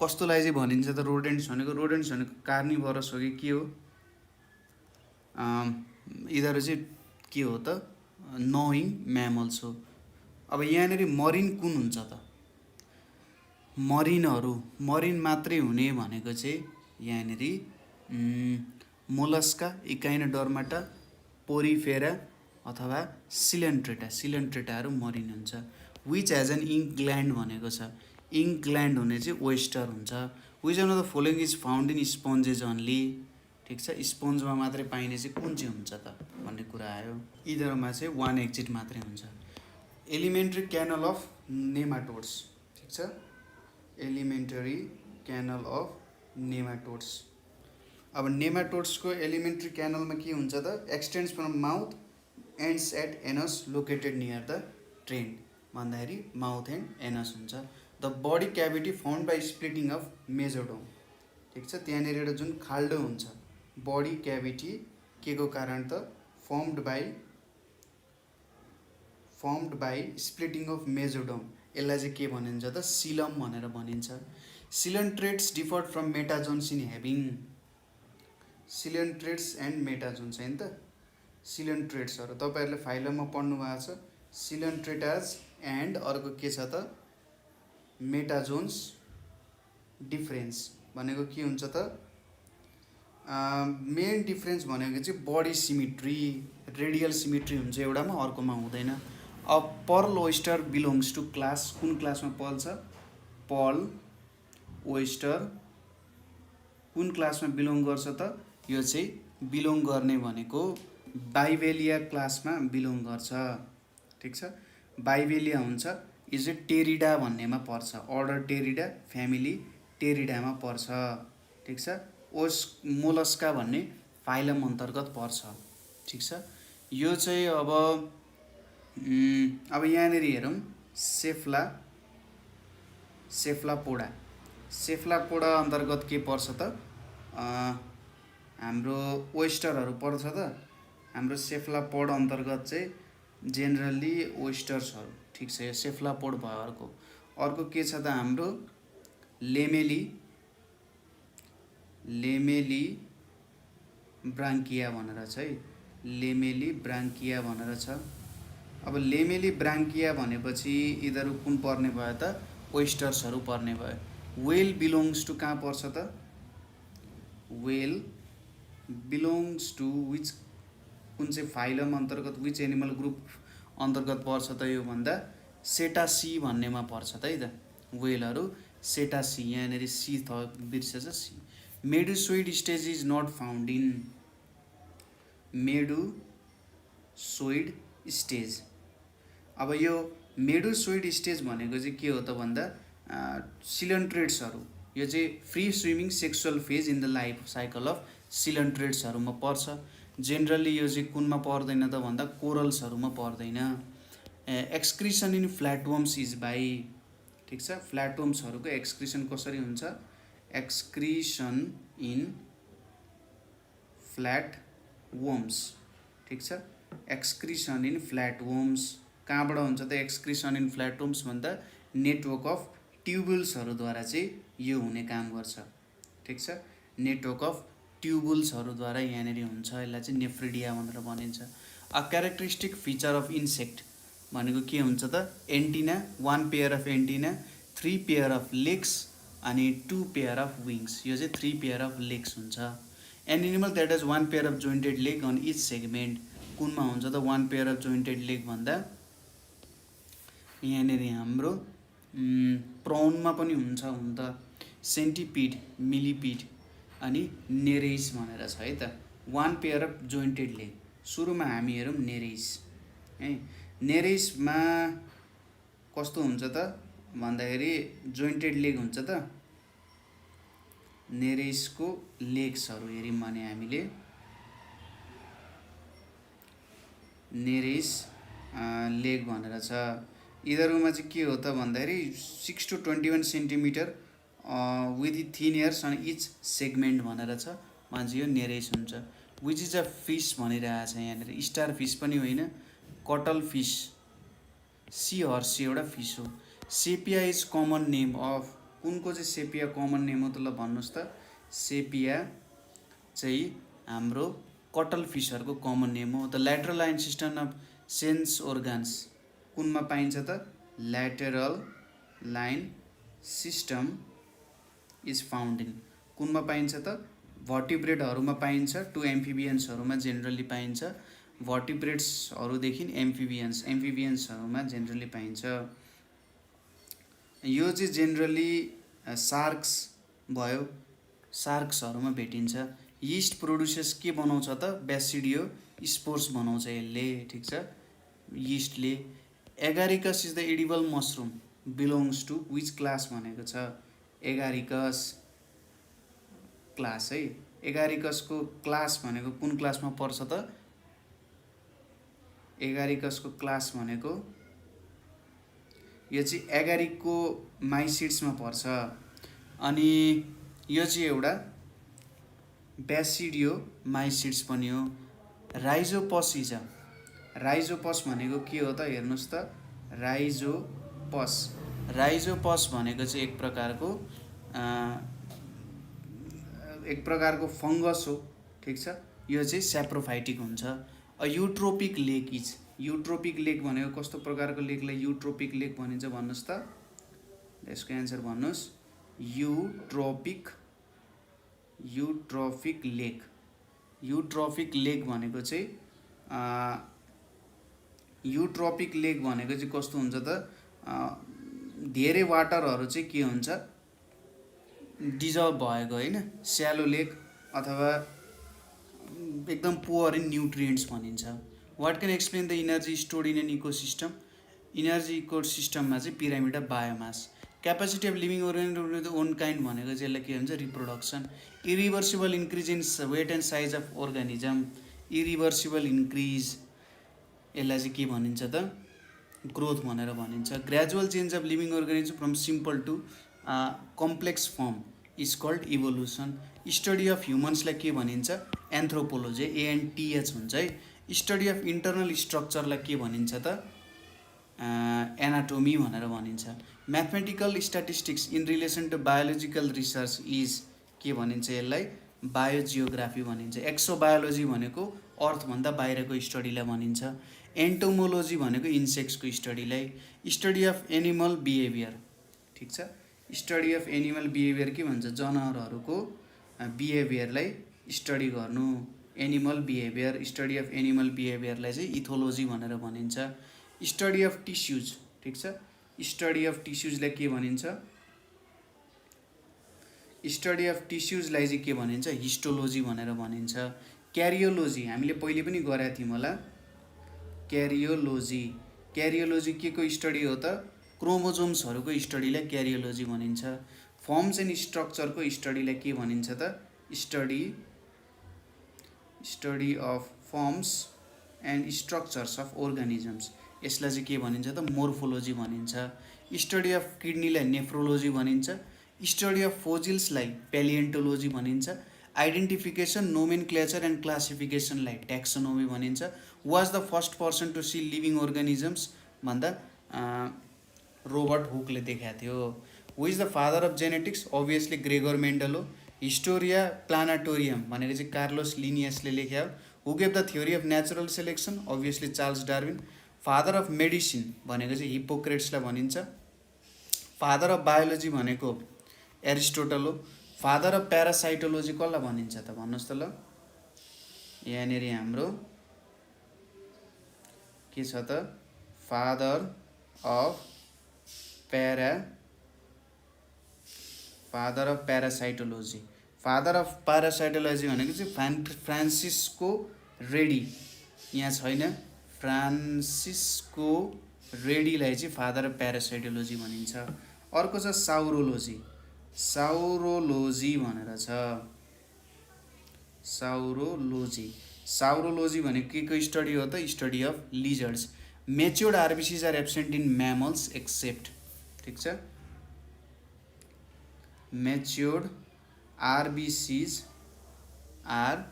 कस्तोलाई चाहिँ भनिन्छ त रोडेन्ट्स भनेको, रोडेन्ट्स भनेको कार्निभरस हो कि के हो, यिनीहरू चाहिँ के हो त नोइङ म्यामल्स हो। अब यहाँनिर मरिन कुन हुन्छ त, मरिन मात्रै हुने भनेको चाहिँ यहाँनिर मोलस्का, इकाइनोडर्माटा, पोरिफेरा अथवा सिलेन्ट्रेटाहरू मरिन हुन्छ। Which has an ink gland भनेको छ, इङ्क ग्ल्यान्ड हुने चाहिँ वेस्टर हुन्छ। Which of the following is found in sponges only, ठिक छ, स्पन्जमा मात्रै पाइने चाहिँ कुन चाहिँ हुन्छ त भन्ने कुरा आयो। यिनीहरूमा चाहिँ 1 एक्जिट मात्रै हुन्छ। एलिमेन्ट्री क्यानल अफ नेमाटोड्स, ठिक छ, एलिमेन्टरी क्यानल अफ नेमाटोड्स। अब नेमाटोड्सको एलिमेन्ट्री क्यानलमा के हुन्छ त, extends from mouth ends at anus located near the train भन्दाखेरि माउथ एन्ड एनस हुन्छ। The body cavity found by splitting of mesoderm, ठिक छ, त्यहाँनिर एउटा जुन खाल्डो हुन्छ बडी क्याभिटी के को कारण त formed by splitting of mesoderm, यसलाई चाहिँ के भनिन्छ त सिलम भनेर भनिन्छ। Coelenterates differed from metazoans in having, coelenterates and metazoans होइन त, सिलेन्ट्रेट्सहरू तपाईँहरूले फाइलममा पढ्नु भएको छ, सिलेन्ट्रेटाज एन्ड अर्को के छ त मेटाजोन्स डिफ्रेन्स भनेको के हुन्छ त, मेन डिफ्रेन्स भनेको चाहिँ बडी सिमेट्री, रेडियल सिमेट्री हुन्छ एउटामा, अर्कोमा हुँदैन। अब pearl oyster belongs to class, कुन क्लासमा पर्छ? पर्ल ओइस्टर कुन क्लासमा बिलोङ गर्छ त? यो चाहिँ बिलोङ गर्ने भनेको बाइवेलिया क्लासमा बिलोङ गर्छ, ठिक छ। बाइवेलिया हुन्छ, यो चाहिँ टेरिडा भन्नेमा पर्छ, अर्डर टेरिडा, फ्यामिली टेरिडामा पर्छ, ठिक छ। मोलस्का भन्ने फाइलम अन्तर्गत पर्छ, ठिक छ। यो चाहिँ अब यहाँनिर हेरौँ, सेफ्लापोडा अन्तर्गत के पर्छ त? हाम्रो ओइस्टरहरू पर्छ त। हाम्रो सेफ्लापोड अन्तर्गत चाहिँ जेनरली ओइस्टर्सहरू, ठिक छ। यो सेफ्लापोड भयो। अर्को के छ त? हाम्रो लेमेली ब्राङ्किया भनेर छ है, लेमेली ब्राङ्किया भनेर छ। अब लेमेली ब्राङ्किया भनेपछि यिनीहरू कुन पर्ने भयो त? ओइस्टर्सहरू पर्ने भयो। वेल बिलोङ्स टु कहाँ पर्छ त? वेल बिलोङ्स टु विच, कुन चाहिँ फाइलम अन्तर्गत, विच एनिमल ग्रुप अन्तर्गत पर्छ त? यो भन्दा सेटासी भन्नेमा पर्छ त है त। वेलहरू सेटासी, यहाँनिर सी बिर्सेछ, C. Medusoid stage is not found in, medusoid stage. अब यो मेडुसोइड स्टेज भनेको चाहिँ के हो त भन्दा सिलन्ट्रेट्सहरू, यो चाहिँ free swimming sexual phase in the life cycle of सिलन्ट्रेट्सहरूमा पर्छ। जेनरली यो चाहिँ कुनमा पर्दैन त भन्दा कोरल्सहरूमा पर्दैन। एक्सक्रिसन इन फ्ल्याटवर्म्स इज बाई, ठिक छ। फ्ल्याटवर्म्सहरूको एक्सक्रिसन कसरी हुन्छ? एक्सक्रिसन इन फ्ल्याटवर्म्स, ठिक छ। एक्सक्रिसन इन फ्ल्याटवर्म्स कहाँबाट हुन्छ त? एक्सक्रिसन इन फ्ल्याटवर्म्स भन्दा नेटवर्क अफ ट्युबुल्सहरूद्वारा चाहिँ यो हुने काम गर्छ, ठिक छ। नेटवर्क अफ ट्युबुल्सहरूद्वारा यहाँनिर हुन्छ। यसलाई चाहिँ नेफ्रिडिया भनेर भनिन्छ। A characteristic feature of insect भनेको के हुन्छ त? Antenna, 1 pair of antenna, 3 pair of legs अनि 2 पेयर अफ विङ्स। यो चाहिँ 3 पेयर अफ लेग्स हुन्छ। An animal that is 1 pair of jointed leg on each segment, कुनमा हुन्छ त 1 पेयर अफ जोइन्टेड लेग भन्दा? यहाँनिर हाम्रो प्रौनमा पनि हुन्छ हुन त। सेन्टिपिड, मिलिपिड अनि नेरेइस भनेर छ है त। 1 पेयर अफ जोइन्टेड लेग, सुरुमा हामी हेरौँ नेरेइस है। नेरेइसमा कस्तो हुन्छ त भन्दाखेरि जोइन्टेड लेग हुन्छ त। नेरेइसको लेग्सहरू हेऱ्यौँ भने हामीले नेरेइस लेग भनेर छ। यिनीहरूमा चाहिँ के हो त भन्दाखेरि 6 to 21 centimetre with thin hairs अनि इच सेगमेन्ट भनेर छ। मान्छे यो नेरेइस हुन्छ। विच इज अ फिस भनिरहेको छ यहाँनिर, स्टार फिस पनि होइन, कटल फिस, सी हर्सी एउटा फिस हो। Sepia is common name of, कुनको चाहिँ सेपिया कमन नेम हो त? ल भन्नुहोस् त। सेपिया चाहिँ हाम्रो कटल फिसहरूको कमन नेम हो। The lateral line system of sense organs कुनमा पाइन्छ त? Lateral line system is found in, कुनमा पाइन्छ त? भर्टिब्रेटहरूमा पाइन्छ, टु एम्फिबियन्सहरूमा जेनरली पाइन्छ। भर्टिब्रेट्सहरूदेखि एम्फिबियन्सहरूमा जेनरली पाइन्छ। यो चाहिँ जेनरली सार्क्स भयो, सार्क्सहरूमा भेटिन्छ। यिस्ट प्रोड्युसेस के बनाउँछ त? बेसिडियो स्पोर्स बनाउँछ यसले, ठिक छ, यिस्टले। Agaricus is the edible mushroom belongs to which class भनेको छ? एगारिकस क्लास है। एगारिकसको क्लास भनेको कुन क्लासमा पर्छ त? एगारिकसको क्लास भनेको यो चाहिँ एगारिकको माइसिड्समा पर्छ। अनि यो चाहिँ एउटा बेसिडियो माइसिड्स पनि हो। राइजोपस इज, राइजोपस भनेको के हो त? हेर्नुहोस् त, राइजोपस भनेको चाहिँ एक प्रकारको फङ्गस हो, ठिक छ। यो चाहिँ स्याप्रोफाइटिक हुन्छ। अ युट्रोपिक लेक इज, युट्रोपिक लेक भनेको कस्तो प्रकारको लेकलाई युट्रोपिक लेक भनिन्छ भन्नुहोस् त? यसको एन्सर भन्नुहोस्। युट्रोपिक युट्रोफिक लेक। युट्रोफिक लेक भनेको चाहिँ युट्रोपिक लेक भनेको चाहिँ कस्तो हुन्छ त, धेरै वाटरहरू चाहिँ के हुन्छ, डिजल्भ भएको होइन, स्यालो लेक अथवा एकदम पुअर इन न्युट्रिएन्ट्स भनिन्छ। What can explain the energy stored in an ecosystem. Energy इकोसिस्टममा चाहिँ pyramid of biomass. Capacity of living organism own kind भनेको चाहिँ यसलाई के भन्छ, reproduction. Irreversible increase in weight and size of organism. Irreversible increase, यसलाई चाहिँ के भनिन्छ त, ग्रोथ भनेर भनिन्छ। Gradual change of living organism from simple to complex form is called evolution. Study of ह्युमन्सलाई के भनिन्छ, एन्थ्रोपोलोजी, ANTH हुन्छ है। स्टडी अफ इन्टरनल स्ट्रक्चरलाई के भनिन्छ त, एनाटोमी भनेर भनिन्छ। Mathematical statistics in relation to biological research is के भनिन्छ, यसलाई बायोजियोग्राफी भनिन्छ। एक्सोबायोलोजी भनेको अर्थभन्दा बाहिरको स्टडीलाई भनिन्छ। एन्टोमोलोजी भनेको इन्सेक्ट्सको स्टडीलाई। स्टडी अफ एनिमल बिहेभियर, ठिक छ। स्टडी अफ एनिमल बिहेभियर के भन्छ, जनावरहरूको बिहेभियरलाई स्टडी गर्नु, animal behaviour. Study of animal बिहेभियरलाई चाहिँ इथोलोजी भनेर भनिन्छ। स्टडी अफ टिस्युज, ठिक छ। स्टडी अफ टिस्युजलाई के भनिन्छ, स्टडी अफ टिस्युजलाई चाहिँ के भनिन्छ, हिस्टोलोजी भनेर भनिन्छ। क्यारियोलोजी हामीले पहिले पनि गरेका थियौँ होला, क्यारियोलोजी। क्यारियोलोजी के को स्टडी हो त, क्रोमोजोम्सहरूको स्टडीलाई क्यारियोलोजी भनिन्छ। फर्म्स एन्ड स्ट्रक्चरको स्टडीलाई के भनिन्छ त, study of forms and structures of organisms, यसलाई चाहिँ के भनिन्छ त, मोर्फोलोजी भनिन्छ। स्टडी अफ किडनीलाई नेफ्रोलोजी भनिन्छ। स्टडी अफ फोजिल्सलाई पेलिएन्टोलोजी भनिन्छ। आइडेन्टिफिकेसन, नोमेनक्लेचर एन्ड क्लासिफिकेसनलाई ट्याक्सोनोमी भनिन्छ। Was the first person to see living organisms भन्दा रोबर्ट हुकले देखाएको थियो। Who is the father of genetics, obviously Gregor Mendel हो। हिस्टोरिया प्लानाटोरियम भनेको चाहिँ कार्लोस लिनियसले लेख्यो। Who gave the theory of natural selection, obviously Charles Darwin. Father of medicine भनेको चाहिँ हिप्पोक्रेट्सलाई भनिन्छ। फादर अफ बायोलोजी भनेको एरिस्टोटल हो। फादर अफ प्यारासाइटोलोजी कसलाई भनिन्छ त, भन्नुहोस् त ल। यहाँनिर हाम्रो के छ त, फादर अफ प्यारासाइटोलोजी। फादर अफ प्यारासाइटोलोजी भनेको चाहिँ फ्रान्सिस्को रेडी, यहाँ छैन, फ्रान्सिस्को रेडीलाई चाहिँ फादर अफ प्यारासाइटोलोजी भनिन्छ। अर्को छ साउरोलोजी। साउरोलोजी भनेर छ, साउरोलोजी। साउरोलोजी भनेको के को स्टडी हो त, study of lizards. Matured RBCs are absent in mammals except, ठिक छ। Matured RBCs are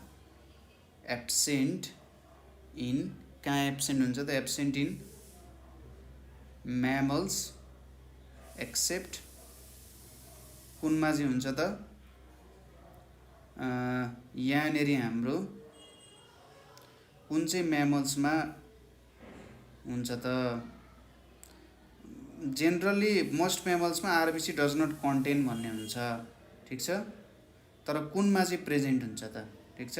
absent in, कहाँ एब्सेन्ट हुन्छ त, एब्सेन्ट इन म्यामल्स एक्सेप्ट, कुनमा चाहिँ हुन्छ त, यहाँनिर हाम्रो कुन चाहिँ म्यामल्समा हुन्छ त, जेनरली मोस्ट म्यामल्समा आरबिसी डज नट कन्टेन भन्ने हुन्छ, ठिक छ। तर कुनमा चाहिँ प्रेजेन्ट हुन्छ त, ठिक छ।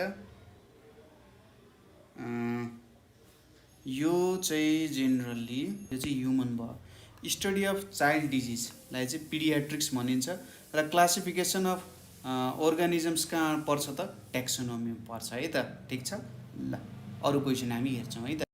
यो चाहिँ जेनरली यो चाहिँ ह्युमन भयो। स्टडी अफ चाइल्ड डिजिजलाई चाहिँ पिडियाट्रिक्स भनिन्छ। र क्लासिफिकेसन अफ अर्गानिजम्स कहाँ पर्छ त, ट्याक्सोनोमी पर्छ है त, ठिक छ। ल अरू क्वेसन हामी हेर्छौँ है त।